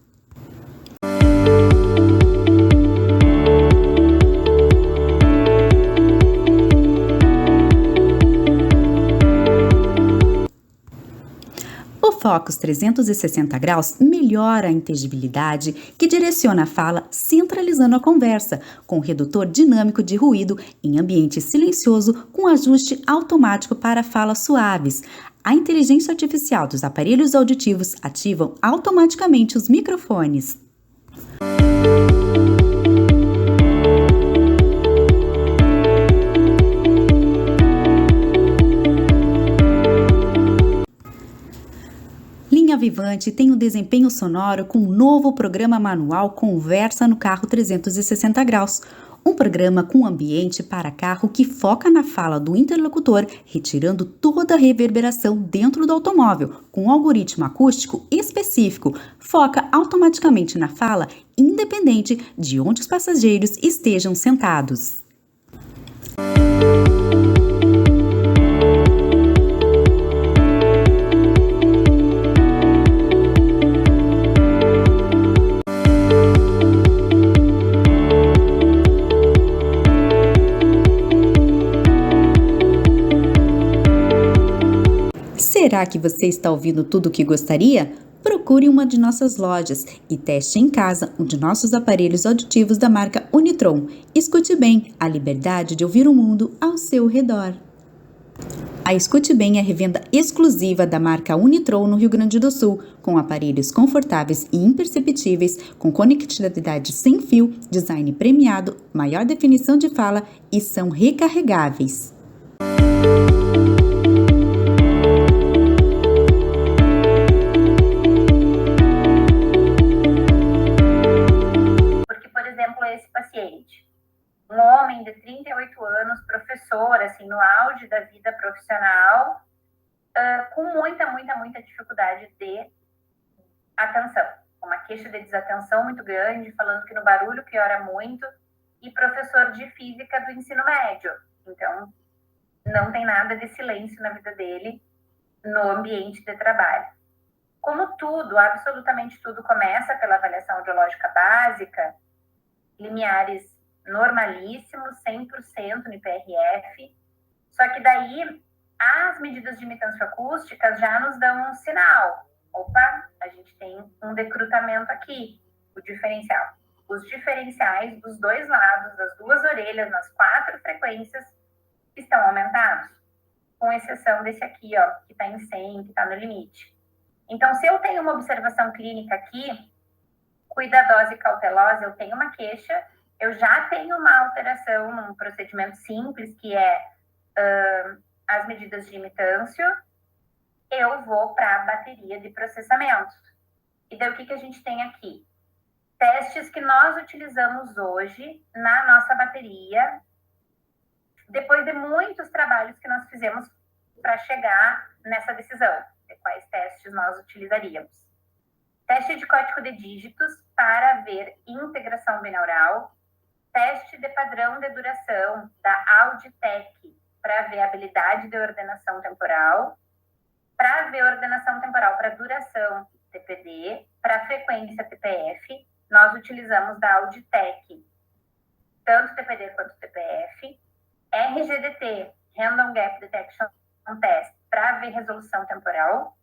O Focus 360 graus melhora a inteligibilidade, que direciona a fala centralizando a conversa, com um redutor dinâmico de ruído em ambiente silencioso com ajuste automático para falas suaves. A inteligência artificial dos aparelhos auditivos ativam automaticamente os microfones. Linha Vivante tem um desempenho sonoro com um novo programa manual Conversa no Carro 360 graus. Um programa com ambiente para carro que foca na fala do interlocutor, retirando toda a reverberação dentro do automóvel, com um algoritmo acústico específico. Foca automaticamente na fala, independente de onde os passageiros estejam sentados. Será que você está ouvindo tudo o que gostaria? Procure uma de nossas lojas e teste em casa um de nossos aparelhos auditivos da marca Unitron. Escute bem, a liberdade de ouvir o mundo ao seu redor. A Escute Bem é a revenda exclusiva da marca Unitron no Rio Grande do Sul, com aparelhos confortáveis e imperceptíveis, com conectividade sem fio, design premiado, maior definição de fala e são recarregáveis. Um homem de 38 anos, professor, assim, no auge da vida profissional, com muita dificuldade de atenção. Uma queixa de desatenção muito grande, falando que no barulho piora muito, e professor de física do ensino médio. Então, não tem nada de silêncio na vida dele no ambiente de trabalho. Como tudo, absolutamente tudo, começa pela avaliação audiológica básica, limiares normalíssimos, 100% no IPRF, só que daí as medidas de imitância acústica já nos dão um sinal. Opa, a gente tem um decrutamento aqui, o diferencial. Os diferenciais dos dois lados, das duas orelhas, nas 4 frequências, estão aumentados, com exceção desse aqui, ó, que está em 100, que está no limite. Então, se eu tenho uma observação clínica aqui, cuidadosa e cautelosa, eu tenho uma queixa, eu já tenho uma alteração num procedimento simples, que é as medidas de imitância, eu vou para a bateria de processamento. E daí o que a gente tem aqui? Testes que nós utilizamos hoje na nossa bateria, depois de muitos trabalhos que nós fizemos para chegar nessa decisão, de quais testes nós utilizaríamos. Teste de código de dígitos para ver integração binaural, teste de padrão de duração da Auditec para ver habilidade de ordenação temporal, para ver ordenação temporal para duração TPD, para frequência TPF, nós utilizamos da Auditec, tanto TPD quanto TPF, RGDT, Random Gap Detection Test, para ver resolução temporal,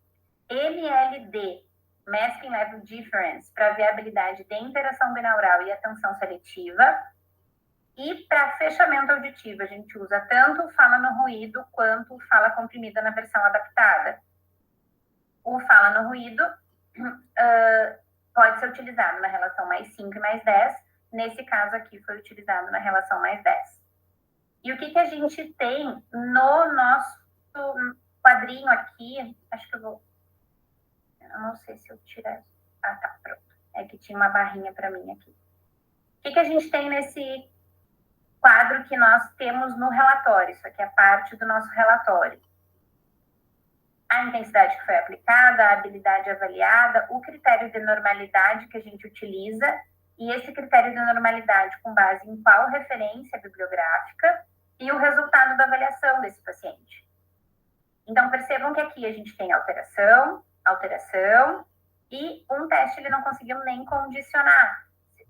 MLD, Masking Level Difference, para ver habilidade de interação binaural e atenção seletiva. E para fechamento auditivo, a gente usa tanto fala no ruído quanto fala comprimida na versão adaptada. O fala no ruído pode ser utilizado na relação mais 5 e mais 10. Nesse caso aqui, foi utilizado na relação mais 10. E o que a gente tem no nosso quadrinho aqui? Acho que eu vou... Eu não sei se eu tirar... Ah, tá, pronto. É que tinha uma barrinha para mim aqui. O que a gente tem nesse quadro que nós temos no relatório? Isso aqui é parte do nosso relatório. A intensidade que foi aplicada, a habilidade avaliada, o critério de normalidade que a gente utiliza, e esse critério de normalidade com base em qual referência bibliográfica, e o resultado da avaliação desse paciente. Então, percebam que aqui a gente tem alteração, e um teste ele não conseguiu nem condicionar,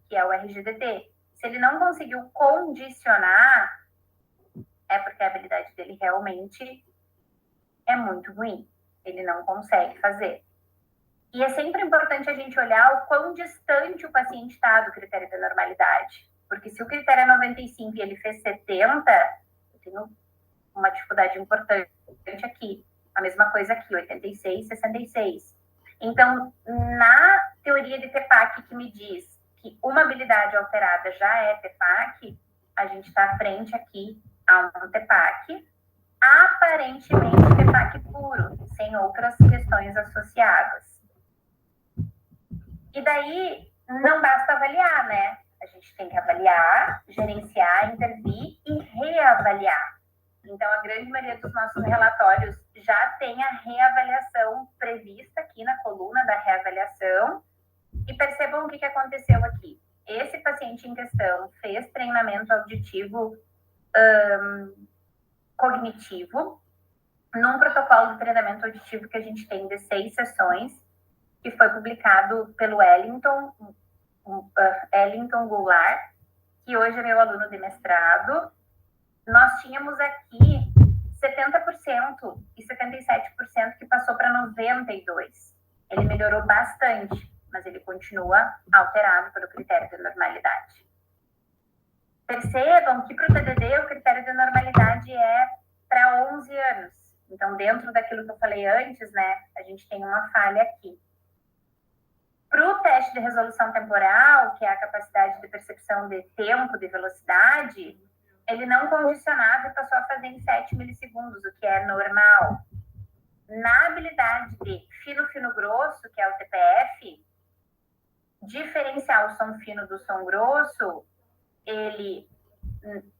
que é o RGDT. Se ele não conseguiu condicionar, é porque a habilidade dele realmente é muito ruim. Ele não consegue fazer. E é sempre importante a gente olhar o quão distante o paciente está do critério da normalidade. Porque se o critério é 95 e ele fez 70, eu tenho uma dificuldade importante aqui. A mesma coisa aqui, 86, 66. Então, na teoria de TEPAC que me diz que uma habilidade alterada já é TEPAC, a gente está à frente aqui a um TEPAC, aparentemente TEPAC puro, sem outras questões associadas. E daí, não basta avaliar, né? A gente tem que avaliar, gerenciar, intervir e reavaliar. Então, a grande maioria dos nossos relatórios já tem a reavaliação prevista aqui na coluna da reavaliação. E percebam o que aconteceu aqui. Esse paciente em questão fez treinamento auditivo cognitivo num protocolo de treinamento auditivo que a gente tem de 6 sessões, que foi publicado pelo Ellington Goulart, que hoje é meu aluno de mestrado. Nós tínhamos aqui 70% e 77% que passou para 92%. Ele melhorou bastante, mas ele continua alterado pelo critério de normalidade. Percebam que para o TDD o critério de normalidade é para 11 anos. Então, dentro daquilo que eu falei antes, né, a gente tem uma falha aqui. Para o teste de resolução temporal, que é a capacidade de percepção de tempo, de velocidade, ele não condicionava e passou a fazer em 7 milissegundos, o que é normal. Na habilidade de fino-fino-grosso, que é o TPF, diferenciar o som fino do som grosso, ele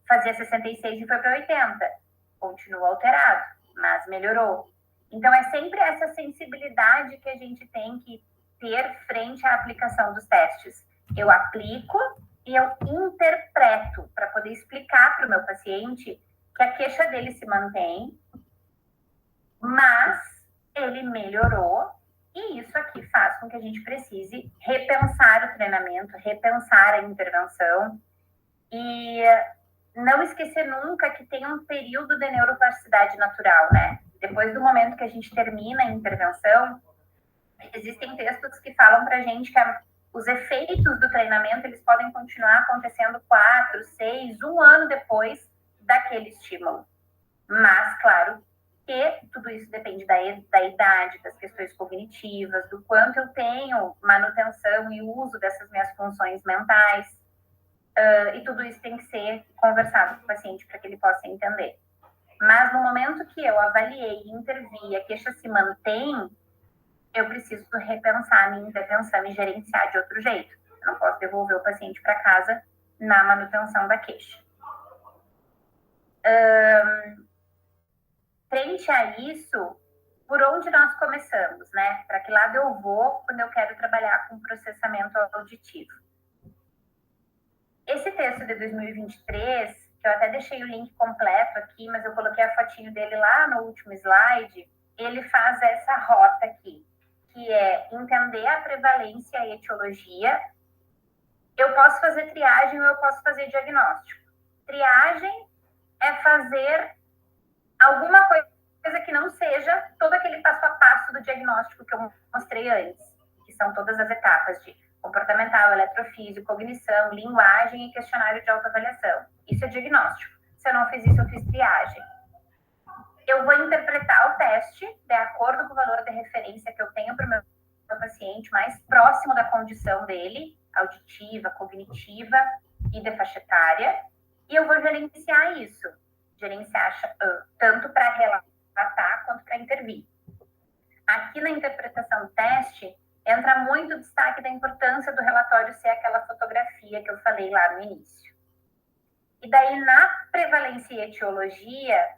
fazia 66 e foi para 80. Continua alterado, mas melhorou. Então, é sempre essa sensibilidade que a gente tem que ter frente à aplicação dos testes. Eu aplico e eu interpreto para poder explicar para o meu paciente que a queixa dele se mantém, mas ele melhorou, e isso aqui faz com que a gente precise repensar o treinamento, repensar a intervenção e não esquecer nunca que tem um período de neuroplasticidade natural, né? Depois do momento que a gente termina a intervenção, existem textos que falam para a gente que os efeitos do treinamento eles podem continuar acontecendo 4, 6, 1 ano depois daquele estímulo. Mas, claro, que tudo isso depende da idade, das questões cognitivas, do quanto eu tenho manutenção e uso dessas minhas funções mentais. E tudo isso tem que ser conversado com o paciente para que ele possa entender. Mas no momento que eu avaliei e intervi, a queixa se mantém, eu preciso repensar a minha intervenção e gerenciar de outro jeito. Eu não posso devolver o paciente para casa na manutenção da queixa. Frente a isso, por onde nós começamos, né? Para que lado eu vou quando eu quero trabalhar com processamento auditivo? Esse texto de 2023, que eu até deixei o link completo aqui, mas eu coloquei a fotinho dele lá no último slide, ele faz essa rota aqui, que é entender a prevalência e a etiologia. Eu posso fazer triagem ou eu posso fazer diagnóstico. Triagem é fazer alguma coisa que não seja todo aquele passo a passo do diagnóstico que eu mostrei antes, que são todas as etapas de comportamental, eletrofísico, cognição, linguagem e questionário de autoavaliação. Isso é diagnóstico. Se eu não fiz isso, eu fiz triagem. Eu vou interpretar o teste de acordo com o valor de referência que eu tenho para o meu paciente, mais próximo da condição dele, auditiva, cognitiva e de faixa etária, e eu vou gerenciar isso. Gerenciar tanto para relatar quanto para intervir. Aqui na interpretação do teste, entra muito o destaque da importância do relatório ser aquela fotografia que eu falei lá no início. E daí, na prevalência e etiologia,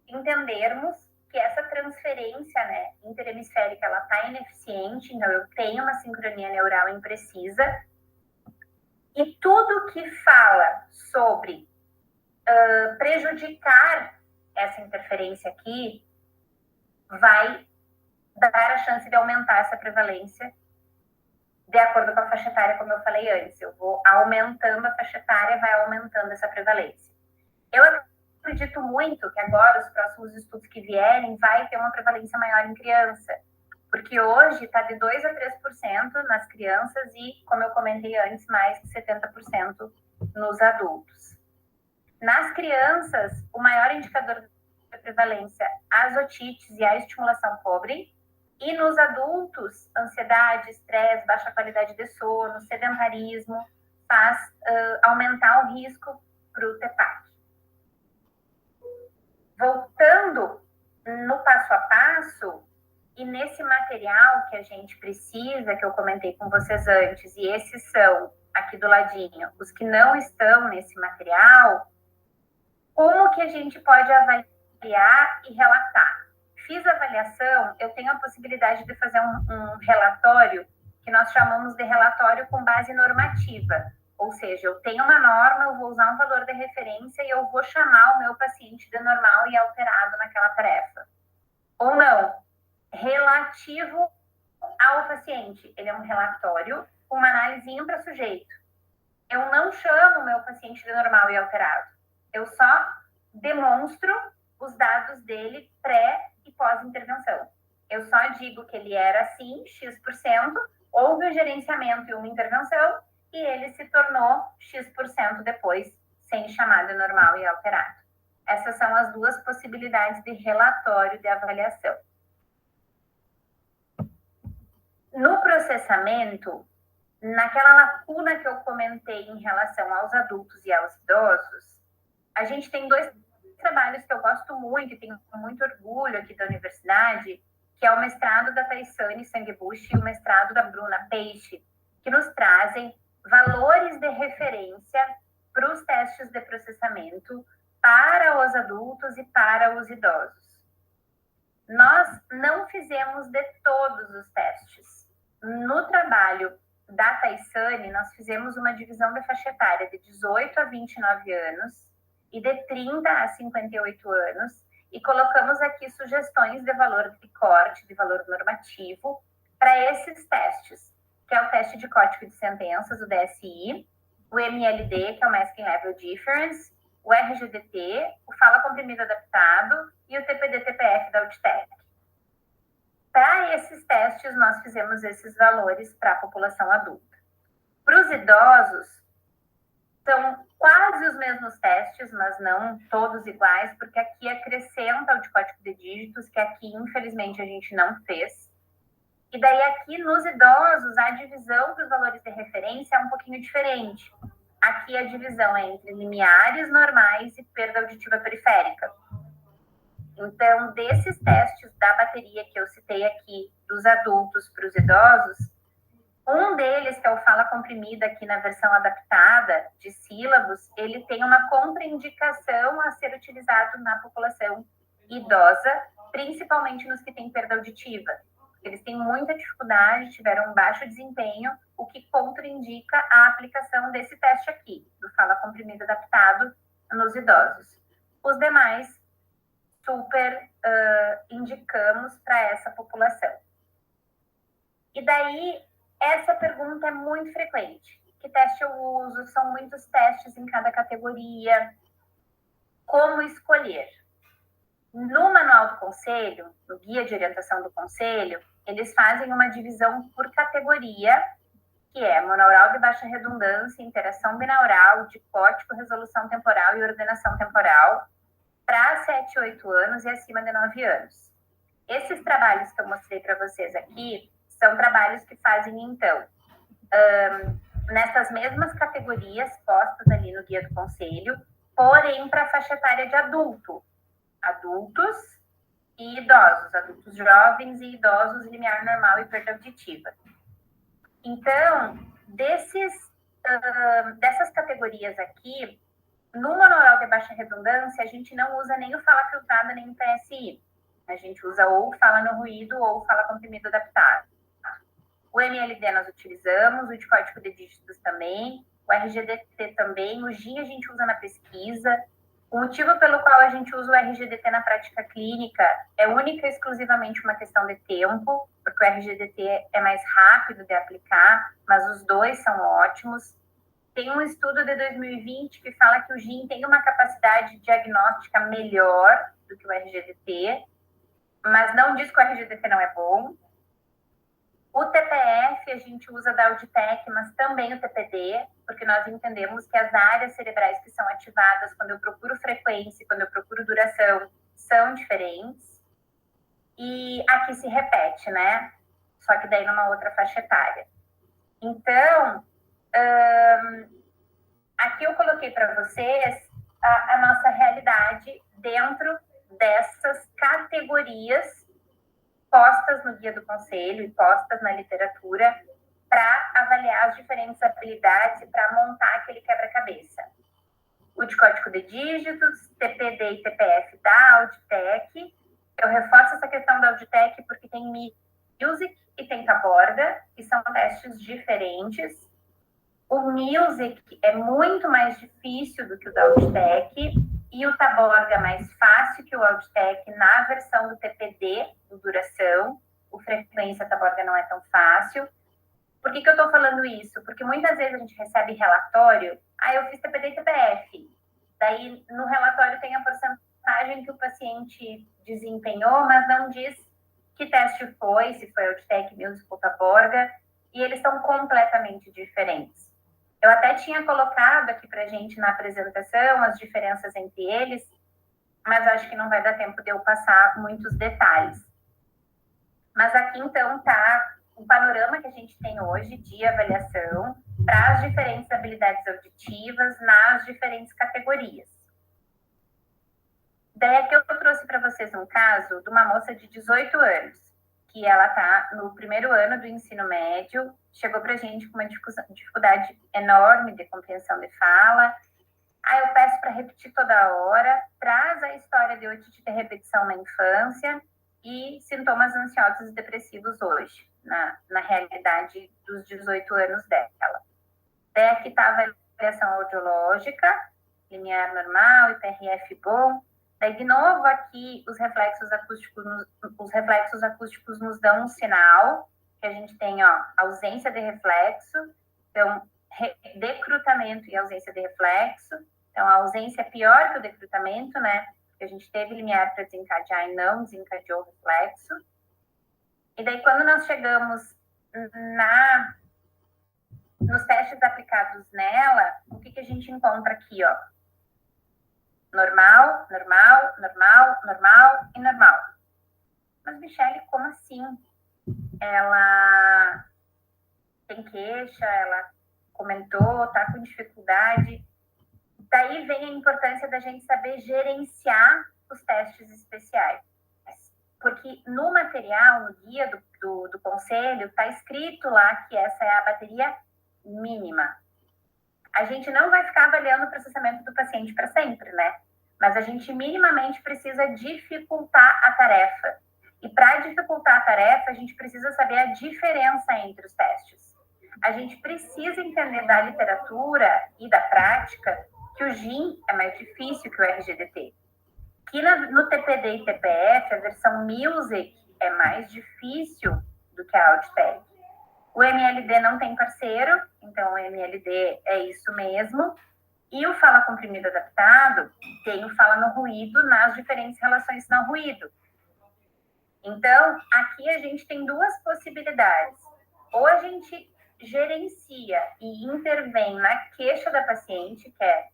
entendermos que essa transferência, né, interhemisférica, ela está ineficiente, então eu tenho uma sincronia neural imprecisa, e tudo que fala sobre prejudicar essa interferência aqui vai dar a chance de aumentar essa prevalência de acordo com a faixa etária, como eu falei antes. Eu vou aumentando a faixa etária, vai aumentando essa prevalência. Eu acredito muito que agora, os próximos estudos que vierem, vai ter uma prevalência maior em criança, porque hoje está de 2 a 3% nas crianças e, como eu comentei antes, mais de 70% nos adultos. Nas crianças, o maior indicador de prevalência, as otites e a estimulação pobre, e nos adultos, ansiedade, estresse, baixa qualidade de sono, sedentarismo, faz aumentar o risco para o TEPAC. Voltando no passo a passo, e nesse material que a gente precisa, que eu comentei com vocês antes, e esses são, aqui do ladinho, os que não estão nesse material, como que a gente pode avaliar e relatar? Fiz a avaliação, eu tenho a possibilidade de fazer um relatório que nós chamamos de relatório com base normativa. Ou seja, eu tenho uma norma, eu vou usar um valor de referência e eu vou chamar o meu paciente de normal e alterado naquela tarefa. Ou não. Relativo ao paciente. Ele é um relatório com uma análise para sujeito. Eu não chamo o meu paciente de normal e alterado. Eu só demonstro os dados dele pré e pós-intervenção. Eu só digo que ele era assim, X%, houve um gerenciamento e uma intervenção, e ele se tornou X% depois, sem chamada normal e alterado. Essas são as duas possibilidades de relatório de avaliação. No processamento, naquela lacuna que eu comentei em relação aos adultos e aos idosos, a gente tem dois trabalhos que eu gosto muito e tenho muito orgulho aqui da universidade, que é o mestrado da Taisane Sanguebusch e o mestrado da Bruna Peixe, que nos trazem valores de referência para os testes de processamento para os adultos e para os idosos. Nós não fizemos de todos os testes. No trabalho da Taisane, nós fizemos uma divisão de faixa etária de 18 a 29 anos, e de 30 a 58 anos, e colocamos aqui sugestões de valor de corte, de valor normativo, para esses testes, que é o teste de código de sentenças, o DSI, o MLD, que é o Masking Level Difference, o RGDT, o Fala Comprimido Adaptado e o TPD-TPF da Auditec. Para esses testes, nós fizemos esses valores para a população adulta. Para os idosos, são quase os mesmos testes, mas não todos iguais, porque aqui acrescenta o de código de dígitos, que aqui, infelizmente, a gente não fez. E daí, aqui, nos idosos, a divisão dos valores de referência é um pouquinho diferente. Aqui, a divisão é entre limiares normais e perda auditiva periférica. Então, desses testes da bateria que eu citei aqui, dos adultos para os idosos, um deles, que é o Fala Comprimida, aqui na versão adaptada de sílabos, ele tem uma contraindicação a ser utilizado na população idosa, principalmente nos que têm perda auditiva. Eles têm muita dificuldade, tiveram um baixo desempenho, o que contraindica a aplicação desse teste aqui, do Fala Comprimido adaptado nos idosos. Os demais, super indicamos para essa população. E daí, essa pergunta é muito frequente. Que teste eu uso? São muitos testes em cada categoria. Como escolher? No Manual do Conselho, no Guia de Orientação do Conselho, eles fazem uma divisão por categoria, que é monaural de baixa redundância, interação binaural, dicótico, resolução temporal e ordenação temporal, para 7, 8 anos e acima de 9 anos. Esses trabalhos que eu mostrei para vocês aqui são trabalhos que fazem, então, nessas mesmas categorias postas ali no Guia do Conselho, porém para a faixa etária de adultos e idosos, adultos jovens e idosos limiar normal e perda auditiva. Então, dessas categorias aqui, no monaural de baixa redundância, a gente não usa nem o Fala Filtrada nem o PSI. A gente usa ou Fala no Ruído ou Fala Comprimido Adaptado. O MLD nós utilizamos, o de código de dígitos também, o RGDT também, o GI a gente usa na pesquisa, O motivo pelo qual a gente usa o RGDT na prática clínica é única e exclusivamente uma questão de tempo, porque o RGDT é mais rápido de aplicar, mas os dois são ótimos. Tem um estudo de 2020 que fala que o GIM tem uma capacidade diagnóstica melhor do que o RGDT, mas não diz que o RGDT não é bom. O TPF a gente usa da Auditec, mas também o TPD, porque nós entendemos que as áreas cerebrais que são ativadas quando eu procuro frequência, quando eu procuro duração, são diferentes. E aqui se repete, né? Só que daí numa outra faixa etária. Então, aqui eu coloquei para vocês a nossa realidade dentro dessas categorias postas no Guia do Conselho e postas na literatura para avaliar as diferentes habilidades e para montar aquele quebra-cabeça. O de código de dígitos, TPD e TPF da Auditec. Eu reforço essa questão da Auditec porque tem Music e tem Taborda, que são testes diferentes. O Music é muito mais difícil do que o da Auditec e o Taborda é mais fácil que o Auditec na versão do TPD, do duração. O frequência Taborda não é tão fácil. Por que eu estou falando isso? Porque muitas vezes a gente recebe relatório, eu fiz TPD e TPF. Daí, no relatório tem a porcentagem que o paciente desempenhou, mas não diz que teste foi, se foi Auditec, Music ou Taborda, e eles são completamente diferentes. Eu até tinha colocado aqui para a gente na apresentação as diferenças entre eles, mas acho que não vai dar tempo de eu passar muitos detalhes. Mas aqui, então, está o panorama que a gente tem hoje de avaliação para as diferentes habilidades auditivas nas diferentes categorias. Daí aqui eu trouxe para vocês um caso de uma moça de 18 anos, que ela está no primeiro ano do ensino médio, chegou para a gente com uma dificuldade enorme de compreensão de fala. Aí eu peço para repetir toda hora, traz a história de otite de repetição na infância e sintomas ansiosos e depressivos hoje, na realidade dos 18 anos dela. Daí aqui está a avaliação audiológica, linear normal, IPRF bom. Daí, de novo, aqui, os reflexos acústicos nos dão um sinal, que a gente tem, ausência de reflexo, então, decrutamento e ausência de reflexo. Então, a ausência é pior que o decrutamento, né? Porque a gente teve limiar para desencadear e não desencadeou o reflexo. E daí, quando nós chegamos nos testes aplicados nela, o que a gente encontra aqui, Normal, normal, normal, normal e normal. Mas, Michele, como assim? Ela tem queixa, ela comentou, tá com dificuldade. Daí vem a importância da gente saber gerenciar os testes especiais. Porque no material, no guia do conselho, está escrito lá que essa é a bateria mínima. A gente não vai ficar avaliando o processamento do paciente para sempre, né? Mas a gente minimamente precisa dificultar a tarefa. E para dificultar a tarefa, a gente precisa saber a diferença entre os testes. A gente precisa entender da literatura e da prática que o GIM é mais difícil que o RGDT. Que no TPD e TPF, a versão Music é mais difícil do que a Auditec. O MLD não tem parceiro, então o MLD é isso mesmo. E o fala comprimido adaptado tem o fala no ruído nas diferentes relações no ruído. Então, aqui a gente tem duas possibilidades. Ou a gente gerencia e intervém na queixa da paciente, que é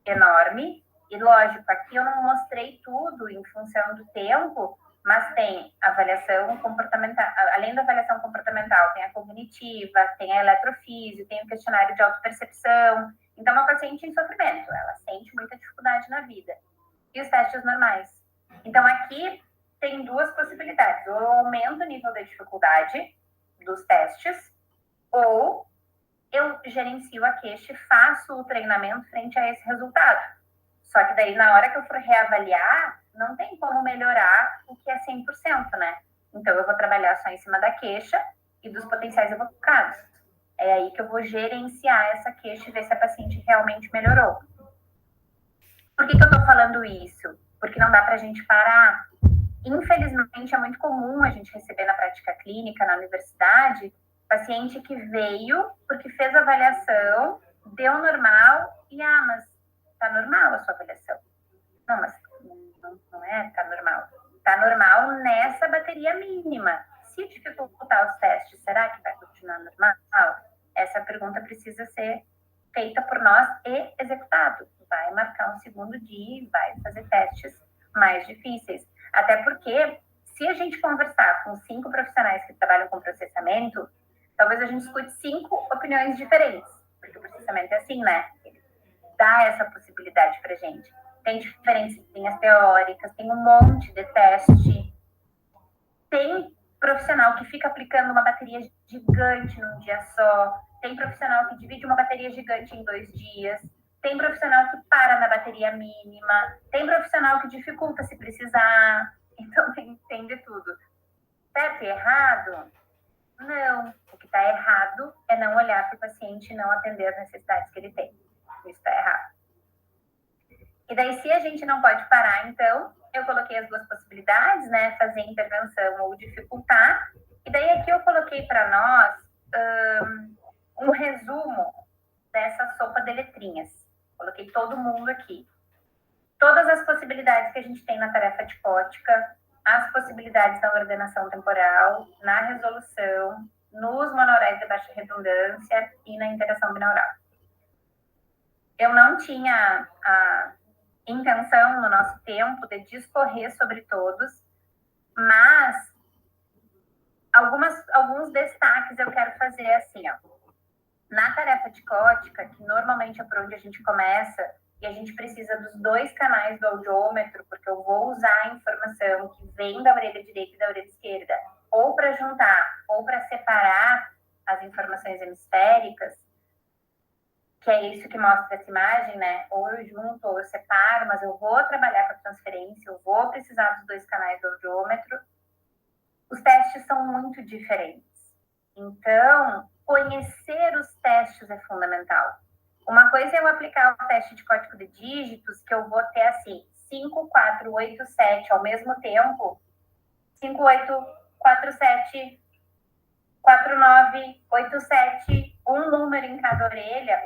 enorme. E, lógico, aqui eu não mostrei tudo em função do tempo, mas tem avaliação comportamental, além da avaliação comportamental, tem a cognitiva, tem a eletrofísio, tem o questionário de autopercepção. Então, uma paciente em sofrimento, ela sente muita dificuldade na vida. E os testes normais. Então, aqui tem duas possibilidades. Ou eu aumento o nível da dificuldade dos testes, ou eu gerencio a queixa e faço o treinamento frente a esse resultado. Só que daí, na hora que eu for reavaliar, não tem como melhorar o que é 100%, né? Então, eu vou trabalhar só em cima da queixa e dos potenciais evocados. É aí que eu vou gerenciar essa queixa e ver se a paciente realmente melhorou. Por que eu tô falando isso? Porque não dá pra gente parar. Infelizmente, é muito comum a gente receber na prática clínica, na universidade, paciente que veio porque fez a avaliação, deu normal e, mas tá normal a sua avaliação. Não, mas não é, tá normal. Tá normal nessa bateria mínima. Se dificultar os testes, será que vai continuar normal? Essa pergunta precisa ser feita por nós e executado. Vai marcar um segundo dia e vai fazer testes mais difíceis. Até porque, se a gente conversar com 5 profissionais que trabalham com processamento, talvez a gente escute 5 opiniões diferentes. Porque o processamento é assim, né? Ele dá essa possibilidade pra gente. Tem diferentes linhas teóricas, tem um monte de teste. Tem profissional que fica aplicando uma bateria gigante num dia só. Tem profissional que divide uma bateria gigante em 2 dias. Tem profissional que para na bateria mínima. Tem profissional que dificulta se precisar. Então, tem de tudo. Certo e errado? Não. O que está errado é não olhar para o paciente e não atender as necessidades que ele tem. Isso está errado. E daí, se a gente não pode parar, então, eu coloquei as 2 possibilidades, né? Fazer intervenção ou dificultar. E daí, aqui eu coloquei para nós um resumo dessa sopa de letrinhas. Coloquei todo mundo aqui. Todas as possibilidades que a gente tem na tarefa tipótica, as possibilidades na ordenação temporal, na resolução, nos monorais de baixa redundância e na interação binaural. Eu não tinha a intenção no nosso tempo de discorrer sobre todos, mas alguns destaques eu quero fazer assim, ó. Na tarefa ticótica, que normalmente é por onde a gente começa, e a gente precisa dos 2 canais do audiômetro, porque eu vou usar a informação que vem da orelha direita e da orelha esquerda, ou para juntar, ou para separar as informações hemisféricas, que é isso que mostra essa imagem, né? Ou eu junto, ou eu separo, mas eu vou trabalhar com a transferência, eu vou precisar dos 2 canais do audiômetro. Os testes são muito diferentes. Então, conhecer os testes é fundamental. Uma coisa é eu aplicar o teste de código de dígitos, que eu vou ter assim, 5, 4, 8, 7 ao mesmo tempo. 5, 8, 4, 7, 4, 9, 8, 7, um número em cada orelha,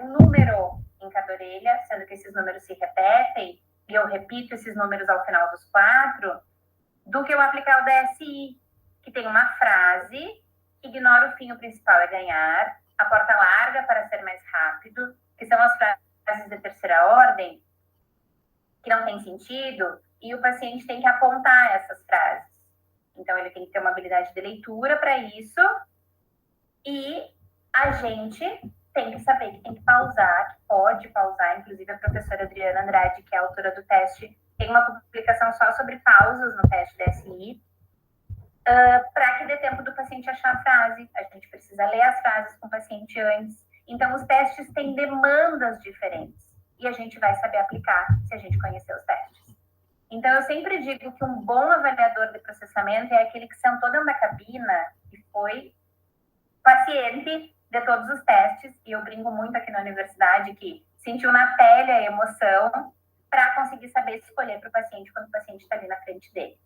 sendo que esses números se repetem, e eu repito esses números ao final dos 4, do que eu aplicar o DSI, que tem uma frase, ignora o fim, o principal é ganhar, a porta larga para ser mais rápido, que são as frases de terceira ordem, que não tem sentido, e o paciente tem que apontar essas frases. Então, ele tem que ter uma habilidade de leitura para isso, e a gente tem que saber que tem que pausar, que pode pausar. Inclusive, a professora Adriana Andrade, que é a autora do teste, tem uma publicação só sobre pausas no teste DSI, para que dê tempo do paciente achar a frase. A gente precisa ler as frases com o paciente antes. Então, os testes têm demandas diferentes. E a gente vai saber aplicar se a gente conhecer os testes. Então, eu sempre digo que um bom avaliador de processamento é aquele que sentou dentro da cabina e foi paciente de todos os testes. E eu brinco muito aqui na universidade que sentiu na pele a emoção para conseguir saber escolher para o paciente quando o paciente está ali na frente dele.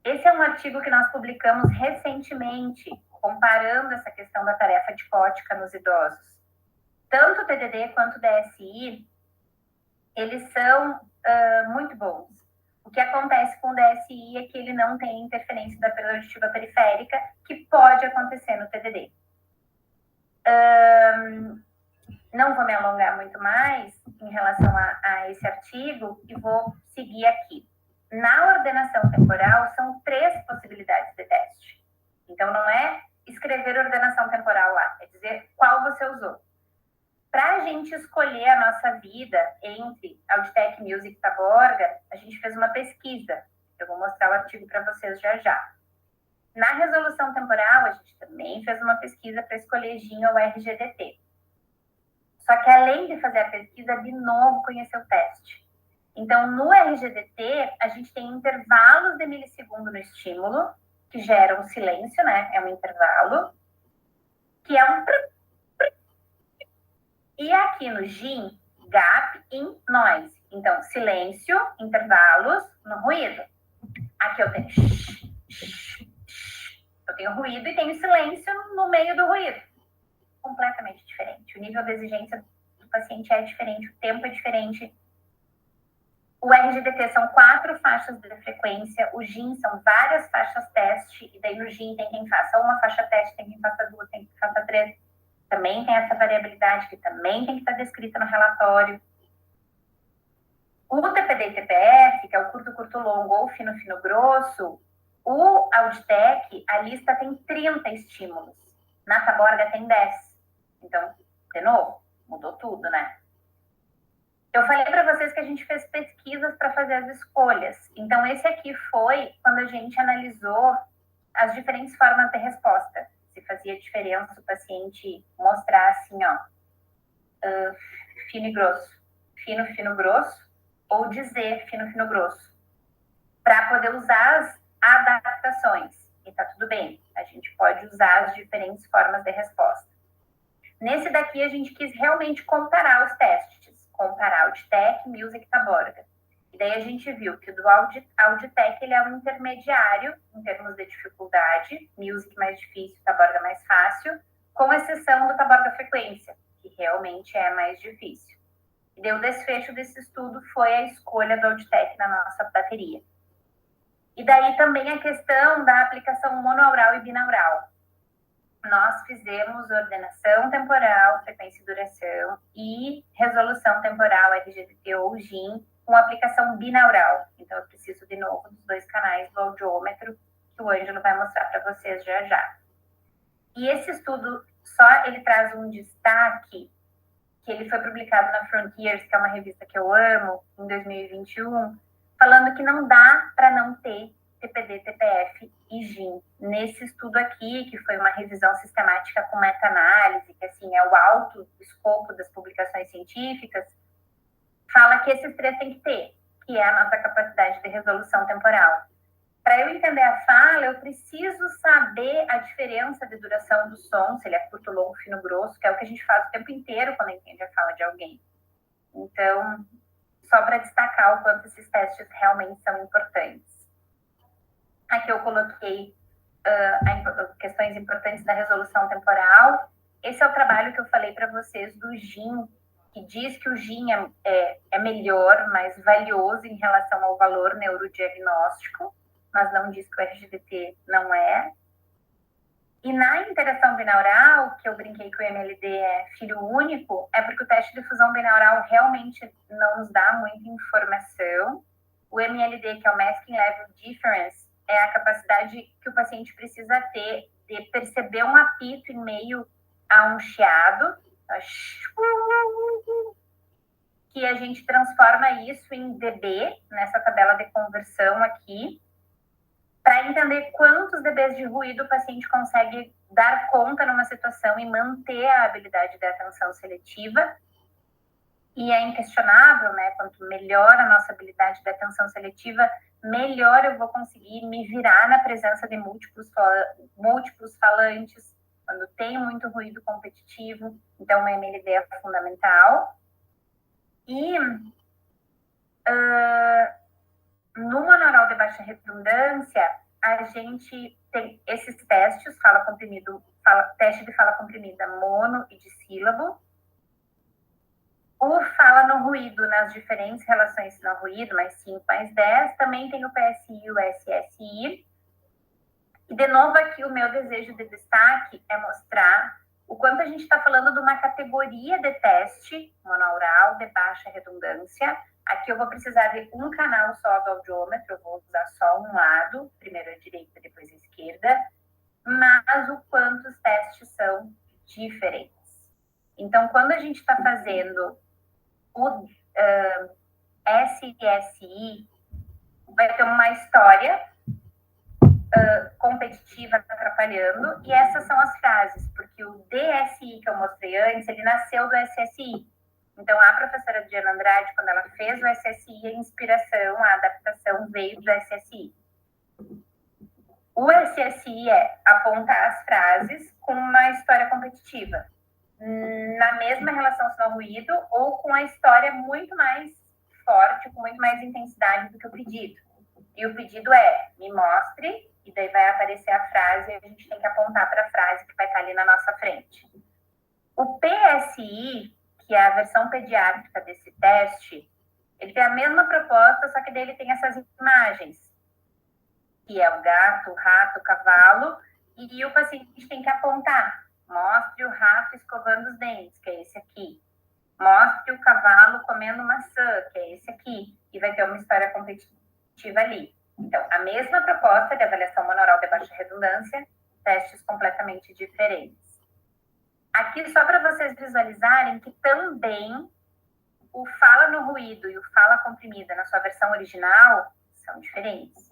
Esse é um artigo que nós publicamos recentemente, comparando essa questão da tarefa tipótica nos idosos. Tanto o TDD quanto o DSI, eles são muito bons. O que acontece com o DSI é que ele não tem interferência da perda auditiva periférica, que pode acontecer no TDD. Não vou me alongar muito mais em relação a esse artigo e vou seguir aqui. Na ordenação temporal, são 3 possibilidades de teste. Então, não é escrever ordenação temporal lá, é dizer qual você usou. Para a gente escolher a nossa vida entre Auditec, Music e Taborga, a gente fez uma pesquisa. Eu vou mostrar o artigo para vocês já já. Na resolução temporal, a gente também fez uma pesquisa para escolher GIN ou RGDT. Só que, além de fazer a pesquisa, de novo conhecer o teste. Então, no RGDT, a gente tem intervalos de milissegundo no estímulo, que geram silêncio, né? É um intervalo, que é um... E aqui no GIN, gap in noise. Então, silêncio, intervalos no ruído. Aqui eu tenho eu tenho ruído e tenho silêncio no meio do ruído. Completamente diferente. O nível de exigência do paciente é diferente, o tempo é diferente. O RGDT são 4 faixas de frequência, o GIN são várias faixas teste, e daí no GIN tem quem faça uma faixa teste, tem quem faça 2, tem quem faça 3. Também tem essa variabilidade que também tem que estar descrita no relatório. O TPD e TPF, que é o curto, longo ou fino, grosso, o Auditec, a lista tem 30 estímulos. Na Taborga tem 10. Então, de novo, mudou tudo, né? Eu falei para vocês que a gente fez pesquisas para fazer as escolhas. Então, esse aqui foi quando a gente analisou as diferentes formas de resposta. Se fazia diferença o paciente mostrar assim, ó, fino e grosso, fino, grosso, ou dizer fino, grosso, para poder usar as adaptações. E tá tudo bem, a gente pode usar as diferentes formas de resposta. Nesse daqui, a gente quis realmente comparar os testes, comparar Auditec, Music e Taborga. E daí a gente viu que o do Auditec, ele é um intermediário em termos de dificuldade, Music mais difícil, Taborga mais fácil, com exceção do Taborga frequência, que realmente é mais difícil. E daí o desfecho desse estudo foi a escolha do Auditec na nossa bateria. E daí também a questão da aplicação monaural e binaural. Nós fizemos ordenação temporal, frequência e duração e resolução temporal, RGDT ou GIN, com aplicação binaural. Então, eu preciso de novo dos 2 canais do audiômetro, que o Ângelo vai mostrar para vocês já já. E esse estudo, só ele traz um destaque, que ele foi publicado na Frontiers, que é uma revista que eu amo, em 2021, falando que não dá para não ter TPD, TPF e GIN. Nesse estudo aqui, que foi uma revisão sistemática com meta-análise, que assim é o alto escopo das publicações científicas, fala que esses 3 tem que ter, que é a nossa capacidade de resolução temporal. Para eu entender a fala, eu preciso saber a diferença de duração do som, se ele é curto, longo, fino, grosso, que é o que a gente faz o tempo inteiro quando entende a fala de alguém. Então, só para destacar o quanto esses testes realmente são importantes. Aqui eu coloquei questões importantes da resolução temporal. Esse é o trabalho que eu falei para vocês do GIN, que diz que o GIN é melhor, mais valioso em relação ao valor neurodiagnóstico, mas não diz que o RGDT não é. E na interação binaural, que eu brinquei que o MLD é filho único, é porque o teste de fusão binaural realmente não nos dá muita informação. O MLD, que é o Masking Level Difference, é a capacidade que o paciente precisa ter de perceber um apito em meio a um chiado, que a gente transforma isso em dB, nessa tabela de conversão aqui, para entender quantos dBs de ruído o paciente consegue dar conta numa situação e manter a habilidade de atenção seletiva. E é inquestionável, né? Quanto melhor a nossa habilidade de atenção seletiva, melhor eu vou conseguir me virar na presença de múltiplos falantes, quando tem muito ruído competitivo. Então, o MLD é fundamental. E no monaural de baixa redundância, a gente tem esses testes, teste de fala comprimida mono e de sílabo. O fala no ruído, nas diferentes relações no ruído, mais 5, mais 10. Também tem o PSI e o SSI. E, de novo, aqui o meu desejo de destaque é mostrar o quanto a gente está falando de uma categoria de teste monaural de baixa redundância. Aqui eu vou precisar de um canal só do audiômetro, eu vou usar só um lado, primeiro a direita, depois a esquerda, mas o quanto os testes são diferentes. Então, quando a gente está fazendo o SSI, vai ter uma história competitiva atrapalhando, e essas são as frases, porque o DSI que eu mostrei antes, ele nasceu do SSI. Então, a professora Diana Andrade, quando ela fez o SSI, a inspiração, a adaptação veio do SSI. O SSI é apontar as frases com uma história competitiva, na mesma relação ao ruído, ou com a história muito mais forte, com muito mais intensidade do que o pedido. E o pedido é, me mostre, e daí vai aparecer a frase e a gente tem que apontar para a frase que vai estar ali na nossa frente. O PSI, que é a versão pediátrica desse teste, ele tem a mesma proposta, só que dele tem essas imagens, que é o gato, o rato, o cavalo, e o paciente tem que apontar. Mostre o rato escovando os dentes, que é esse aqui. Mostre o cavalo comendo maçã, que é esse aqui. E vai ter uma história competitiva ali. Então, a mesma proposta de avaliação monoral de baixa redundância, testes completamente diferentes. Aqui, só para vocês visualizarem que também o fala no ruído e o fala comprimida na sua versão original são diferentes.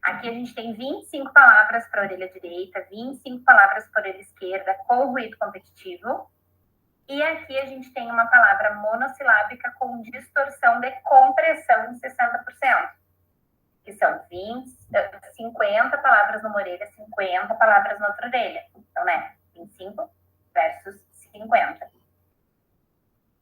Aqui a gente tem 25 palavras para a orelha direita, 25 palavras para a orelha esquerda, com ruído competitivo. E aqui a gente tem uma palavra monossilábica com distorção de compressão em 60%, que são 50 palavras numa orelha, 50 palavras na outra orelha. Então, né, 25 versus 50.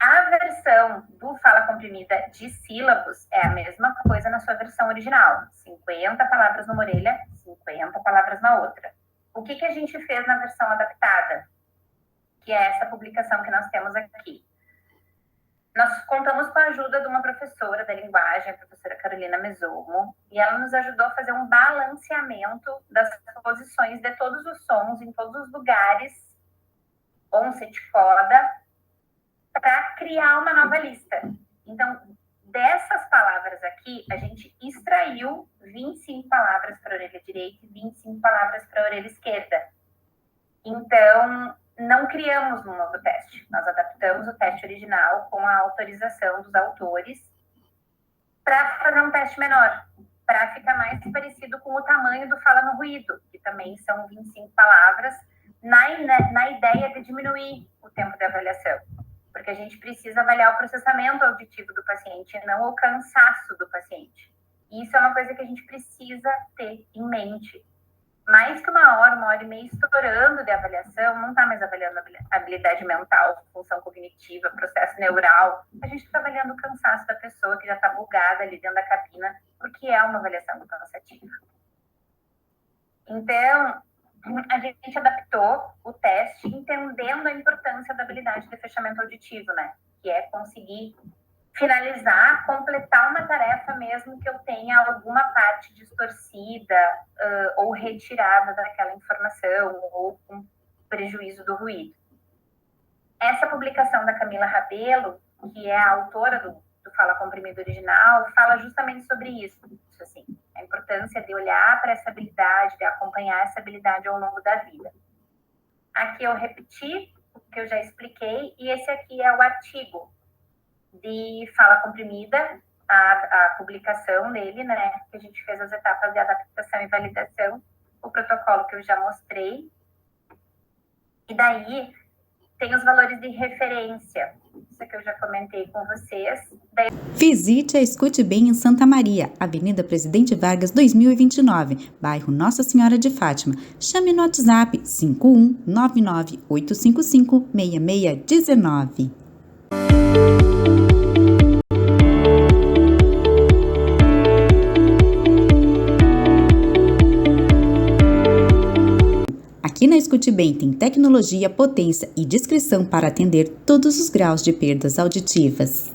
A versão do fala comprimida de sílabos é a mesma coisa na sua versão original. 50 palavras numa orelha, 50 palavras na outra. O que a gente fez na versão adaptada? Que é essa publicação que nós temos aqui. Nós contamos com a ajuda de uma professora da linguagem, a professora Carolina Mesomo, e ela nos ajudou a fazer um balanceamento das posições de todos os sons em todos os lugares onde se coda, para criar uma nova lista. Então, dessas palavras aqui, a gente extraiu 25 palavras para a orelha direita e 25 palavras para a orelha esquerda. Então, não criamos um novo teste. Nós adaptamos o teste original com a autorização dos autores para fazer um teste menor, para ficar mais parecido com o tamanho do fala no ruído, que também são 25 palavras, na ideia de diminuir o tempo de avaliação. Porque a gente precisa avaliar o processamento auditivo do paciente, não o cansaço do paciente. E isso é uma coisa que a gente precisa ter em mente. Mais que uma hora e meia estourando de avaliação, não está mais avaliando habilidade mental, função cognitiva, processo neural. A gente está avaliando o cansaço da pessoa que já está bugada ali dentro da cabina, porque é uma avaliação cansativa. Então, a gente adaptou o teste entendendo a importância da habilidade de fechamento auditivo, né? Que é conseguir finalizar, completar uma tarefa mesmo que eu tenha alguma parte distorcida ou retirada daquela informação ou com prejuízo do ruído. Essa publicação da Camila Rabelo, que é a autora do Fala Comprimido original, fala justamente sobre isso assim, a importância de olhar para essa habilidade, de acompanhar essa habilidade ao longo da vida. Aqui eu repeti o que eu já expliquei, e esse aqui é o artigo de fala comprimida, a publicação dele, né, que a gente fez as etapas de adaptação e validação, o protocolo que eu já mostrei, e daí tem os valores de referência, isso que eu já comentei com vocês. Visite a Escute Bem em Santa Maria, Avenida Presidente Vargas 2029, bairro Nossa Senhora de Fátima. Chame no WhatsApp 51998556619. Aqui na Escute Bem tem tecnologia, potência e discrição para atender todos os graus de perdas auditivas.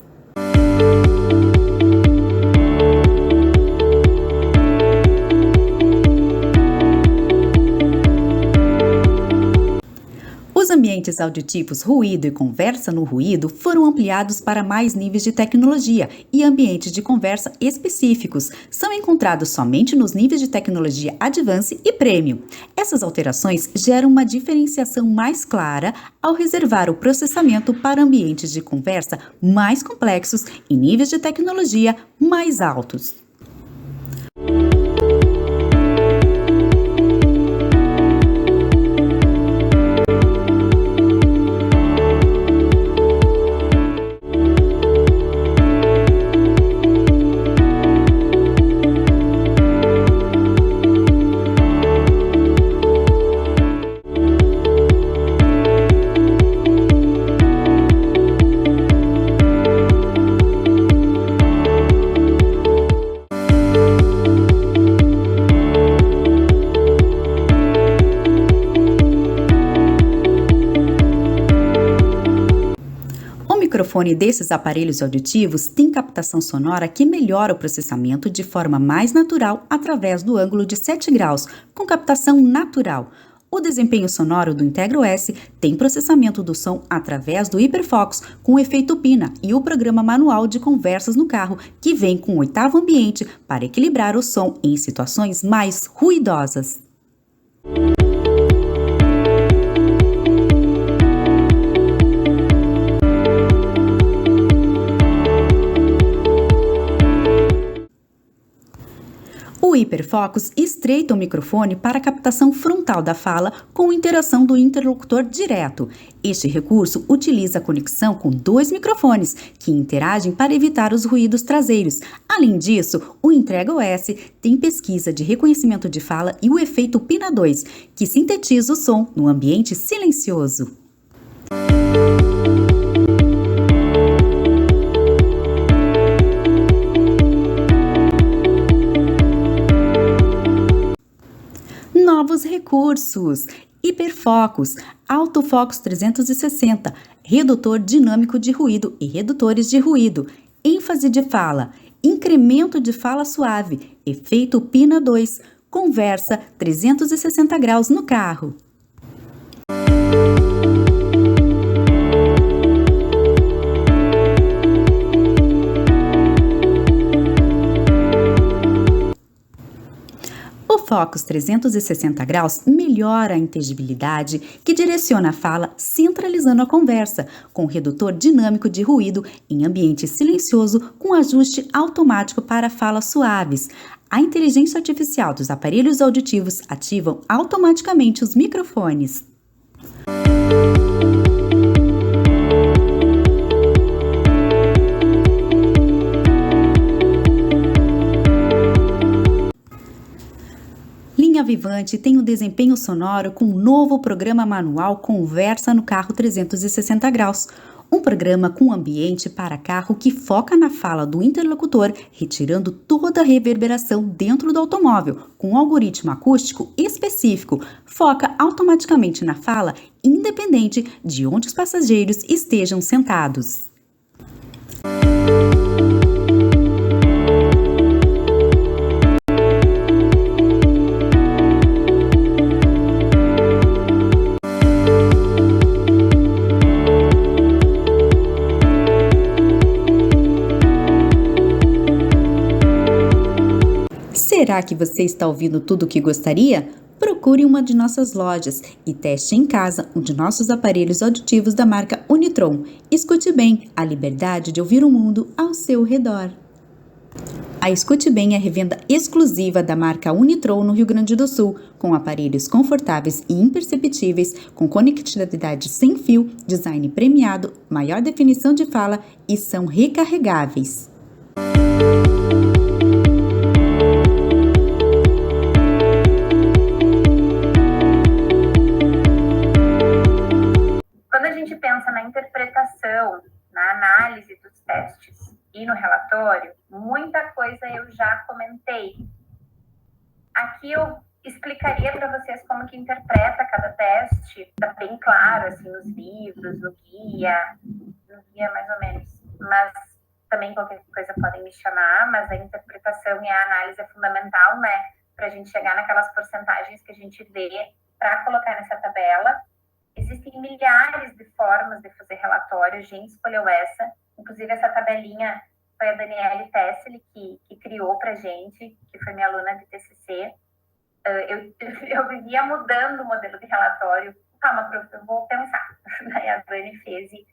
Os ambientes auditivos ruído e conversa no ruído foram ampliados para mais níveis de tecnologia e ambientes de conversa específicos. São encontrados somente nos níveis de tecnologia Advance e Premium. Essas alterações geram uma diferenciação mais clara ao reservar o processamento para ambientes de conversa mais complexos e níveis de tecnologia mais altos. microfone desses aparelhos auditivos tem captação sonora que melhora o processamento de forma mais natural através do ângulo de 7 graus, com captação natural. O desempenho sonoro do Integro S tem processamento do som através do hiperfocus com o efeito Pina e o programa manual de conversas no carro, que vem com o 8º ambiente para equilibrar o som em situações mais ruidosas. O hiperfocus estreita o microfone para a captação frontal da fala com interação do interlocutor direto. Este recurso utiliza a conexão com 2 microfones, que interagem para evitar os ruídos traseiros. Além disso, o Integro S tem pesquisa de reconhecimento de fala e o efeito Pina 2, que sintetiza o som no ambiente silencioso. Novos recursos: hiperfocus, autofocus 360, redutor dinâmico de ruído e redutores de ruído, ênfase de fala, incremento de fala suave, efeito Pina 2, conversa 360 graus no carro. O Focus 360 graus melhora a inteligibilidade, que direciona a fala centralizando a conversa, com redutor dinâmico de ruído em ambiente silencioso com ajuste automático para falas suaves. A inteligência artificial dos aparelhos auditivos ativam automaticamente os microfones. Linha Vivante tem um desempenho sonoro com um novo programa manual Conversa no Carro 360 graus. Um programa com ambiente para carro que foca na fala do interlocutor, retirando toda a reverberação dentro do automóvel, com um algoritmo acústico específico. Foca automaticamente na fala, independente de onde os passageiros estejam sentados. Será que você está ouvindo tudo o que gostaria? Procure uma de nossas lojas e teste em casa um de nossos aparelhos auditivos da marca Unitron. Escute bem, a liberdade de ouvir o mundo ao seu redor. A Escute Bem é revenda exclusiva da marca Unitron no Rio Grande do Sul, com aparelhos confortáveis e imperceptíveis, com conectividade sem fio, design premiado, maior definição de fala e são recarregáveis. Quando a gente pensa na interpretação, na análise dos testes e no relatório, muita coisa eu já comentei. Aqui eu explicaria para vocês como que interpreta cada teste, está bem claro, assim, nos livros, no guia mais ou menos, mas também qualquer coisa podem me chamar, mas a interpretação e a análise é fundamental, né, para a gente chegar naquelas porcentagens que a gente vê para colocar nessa tabela. Existem milhares de formas de fazer relatório, a gente escolheu essa, inclusive essa tabelinha foi a Daniele Tesseli que criou para a gente, que foi minha aluna de TCC. Eu vivia mudando o modelo de relatório. Calma, prof, eu vou pensar. Daí a Dani fez e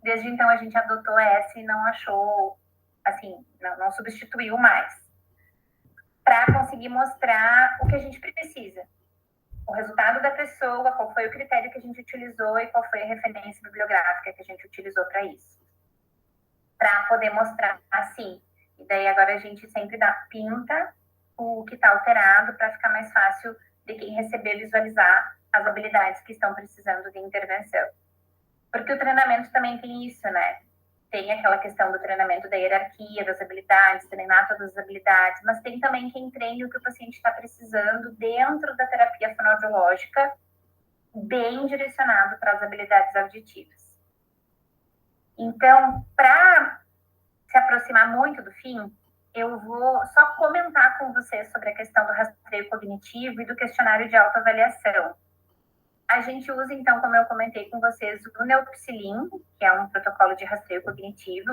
desde então a gente adotou essa e não achou, assim, não substituiu mais. Para conseguir mostrar o que a gente precisa. O resultado da pessoa, qual foi o critério que a gente utilizou e qual foi a referência bibliográfica que a gente utilizou para isso. Para poder mostrar assim. E daí agora a gente sempre pinta o que está alterado para ficar mais fácil de quem receber visualizar as habilidades que estão precisando de intervenção. Porque o treinamento também tem isso, né? Tem aquela questão do treinamento da hierarquia, das habilidades, treinar todas as habilidades, mas tem também quem treine o que o paciente está precisando dentro da terapia fonoaudiológica, bem direcionado para as habilidades auditivas. Então, para se aproximar muito do fim, eu vou só comentar com vocês sobre a questão do rastreio cognitivo e do questionário de autoavaliação. A gente usa, então, como eu comentei com vocês, o Neopsilin, que é um protocolo de rastreio cognitivo,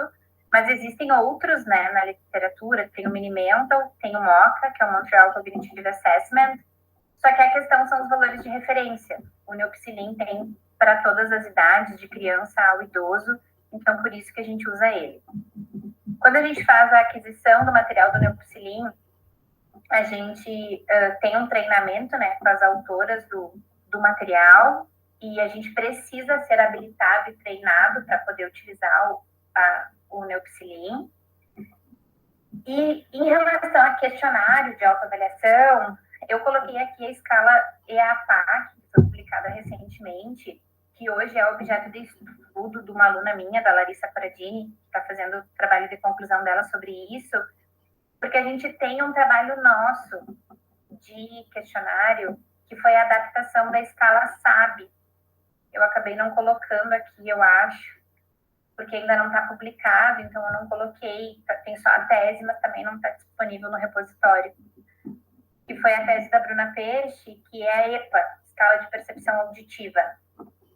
mas existem outros, né, na literatura. Tem o Mini-Mental, tem o MoCA, que é o Montreal Cognitive Assessment, só que a questão são os valores de referência. O Neopsilin tem para todas as idades, de criança ao idoso, então por isso que a gente usa ele. Quando a gente faz a aquisição do material do Neopsilin, a gente tem um treinamento, né, com as autoras do material, e a gente precisa ser habilitado e treinado para poder utilizar o Neopsilin. E em relação a questionário de autoavaliação, eu coloquei aqui a escala EAPAC, que foi publicada recentemente, que hoje é objeto de estudo de uma aluna minha, da Larissa Paradini, que está fazendo o trabalho de conclusão dela sobre isso, porque a gente tem um trabalho nosso de questionário, que foi a adaptação da escala SAB. Eu acabei não colocando aqui, eu acho, porque ainda não está publicado, então eu não coloquei, tem só a tese, mas também não está disponível no repositório. Que foi a tese da Bruna Peixe, que é a EPA, Escala de Percepção Auditiva.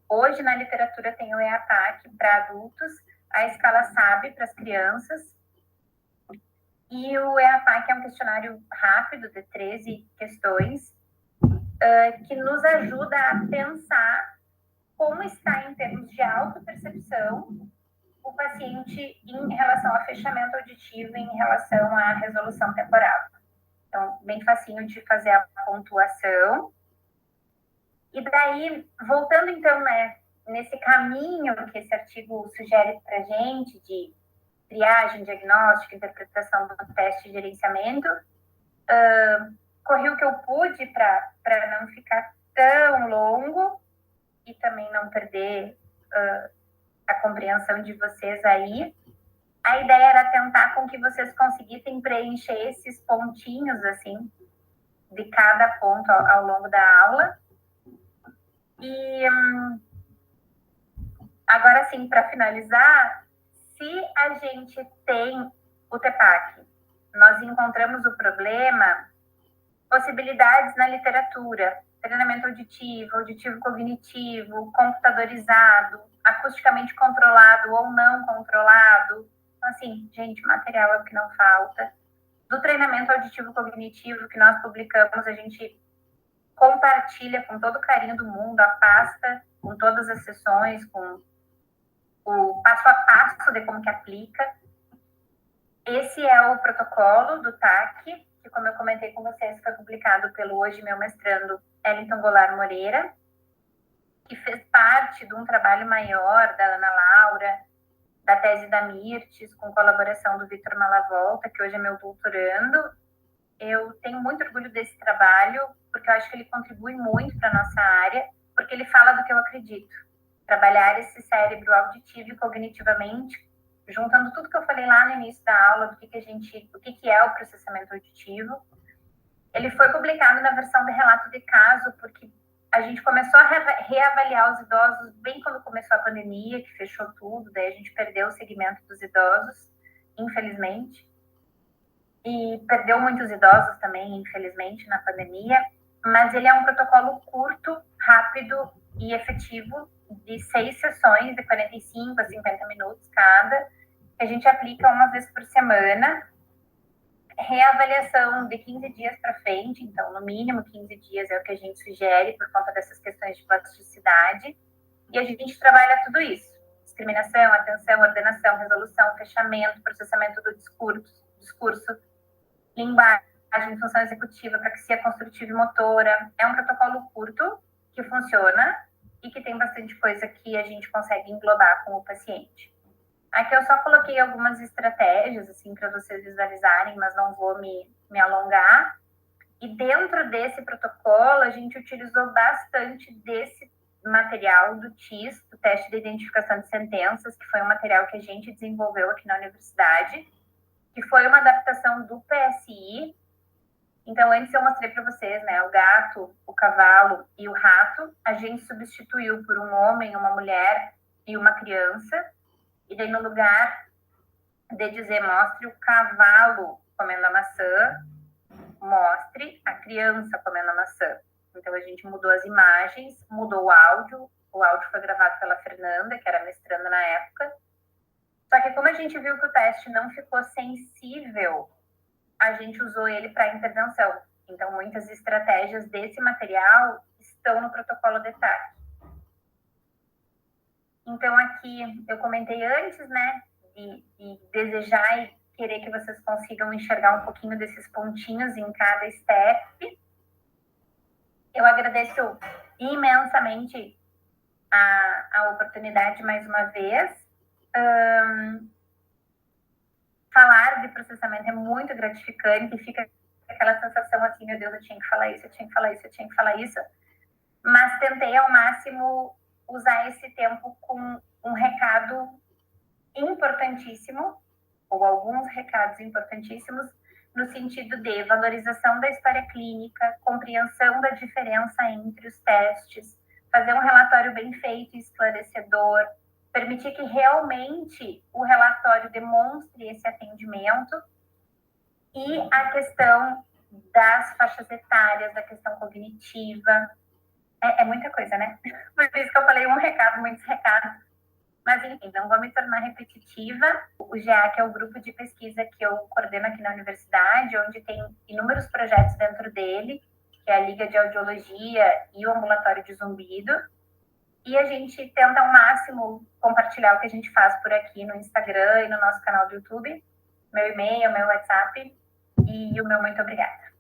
Hoje, na literatura, tem o EAPAC para adultos, a escala SAB para as crianças, e o EAPAC é um questionário rápido, de 13 questões, que nos ajuda a pensar como está, em termos de autopercepção, o paciente em relação a fechamento auditivo e em relação à resolução temporal. Então, bem facinho de fazer a pontuação. E daí, voltando então, né, nesse caminho que esse artigo sugere para a gente, de triagem, diagnóstico, interpretação do teste de gerenciamento, corri o que eu pude para não ficar tão longo e também não perder a compreensão de vocês aí. A ideia era tentar com que vocês conseguissem preencher esses pontinhos, assim, de cada ponto ao longo da aula. E agora sim, para finalizar, se a gente tem o TEPAC, nós encontramos o problema, possibilidades na literatura, treinamento auditivo, auditivo cognitivo, computadorizado, acusticamente controlado ou não controlado. Então, assim, gente, material é o que não falta. Do treinamento auditivo cognitivo que nós publicamos, a gente compartilha com todo o carinho do mundo a pasta, com todas as sessões, com o passo a passo de como que aplica. Esse é o protocolo do TAC, que, como eu comentei com vocês, foi publicado pelo hoje meu mestrando Ellington Goulart Moreira, que fez parte de um trabalho maior da Ana Laura, da tese da Mirtes, com colaboração do Vitor Malavolta, que hoje é meu doutorando. Eu tenho muito orgulho desse trabalho, porque eu acho que ele contribui muito para a nossa área, porque ele fala do que eu acredito. Trabalhar esse cérebro auditivo e cognitivamente, juntando tudo que eu falei lá no início da aula, do que é o processamento auditivo. Ele foi publicado na versão de relato de caso, porque a gente começou a reavaliar os idosos bem quando começou a pandemia, que fechou tudo, daí a gente perdeu o segmento dos idosos, infelizmente. E perdeu muitos idosos também, infelizmente, na pandemia. Mas ele é um protocolo curto, rápido e efetivo, de 6 sessões, de 45 a 50 minutos cada, que a gente aplica uma vez por semana. Reavaliação de 15 dias para frente, então, no mínimo 15 dias é o que a gente sugere, por conta dessas questões de plasticidade. E a gente trabalha tudo isso: discriminação, atenção, ordenação, resolução, fechamento, processamento do discurso, linguagem, função executiva, praxia construtiva e motora. É um protocolo curto, que funciona e que tem bastante coisa que a gente consegue englobar com o paciente. Aqui eu só coloquei algumas estratégias, assim, para vocês visualizarem, mas não vou me alongar. E dentro desse protocolo, a gente utilizou bastante desse material do TIS, do Teste de Identificação de Sentenças, que foi um material que a gente desenvolveu aqui na universidade, que foi uma adaptação do PSI. Então, antes eu mostrei para vocês, né, o gato, o cavalo e o rato. A gente substituiu por um homem, uma mulher e uma criança. E daí, no lugar de dizer mostre o cavalo comendo a maçã, mostre a criança comendo a maçã. Então, a gente mudou as imagens, mudou o áudio foi gravado pela Fernanda, que era mestranda na época. Só que como a gente viu que o teste não ficou sensível, a gente usou ele para intervenção. Então, muitas estratégias desse material estão no protocolo de TAC. Então, aqui, eu comentei antes, né, de desejar e querer que vocês consigam enxergar um pouquinho desses pontinhos em cada step. Eu agradeço imensamente a oportunidade mais uma vez. Falar de processamento é muito gratificante e fica aquela sensação assim, meu Deus, eu tinha que falar isso, eu tinha que falar isso, eu tinha que falar isso. Mas tentei ao máximo usar esse tempo com um recado importantíssimo, ou alguns recados importantíssimos, no sentido de valorização da história clínica, compreensão da diferença entre os testes, fazer um relatório bem feito e esclarecedor, permitir que realmente o relatório demonstre esse atendimento, e a questão das faixas etárias, da questão cognitiva. É muita coisa, né? Por isso que eu falei um recado, muitos recados. Mas, enfim, não vou me tornar repetitiva. O GEAC é o grupo de pesquisa que eu coordeno aqui na universidade, onde tem inúmeros projetos dentro dele, que é a Liga de Audiologia e o Ambulatório de Zumbido. E a gente tenta ao máximo compartilhar o que a gente faz por aqui no Instagram e no nosso canal do YouTube. Meu e-mail, meu WhatsApp e o meu muito obrigada.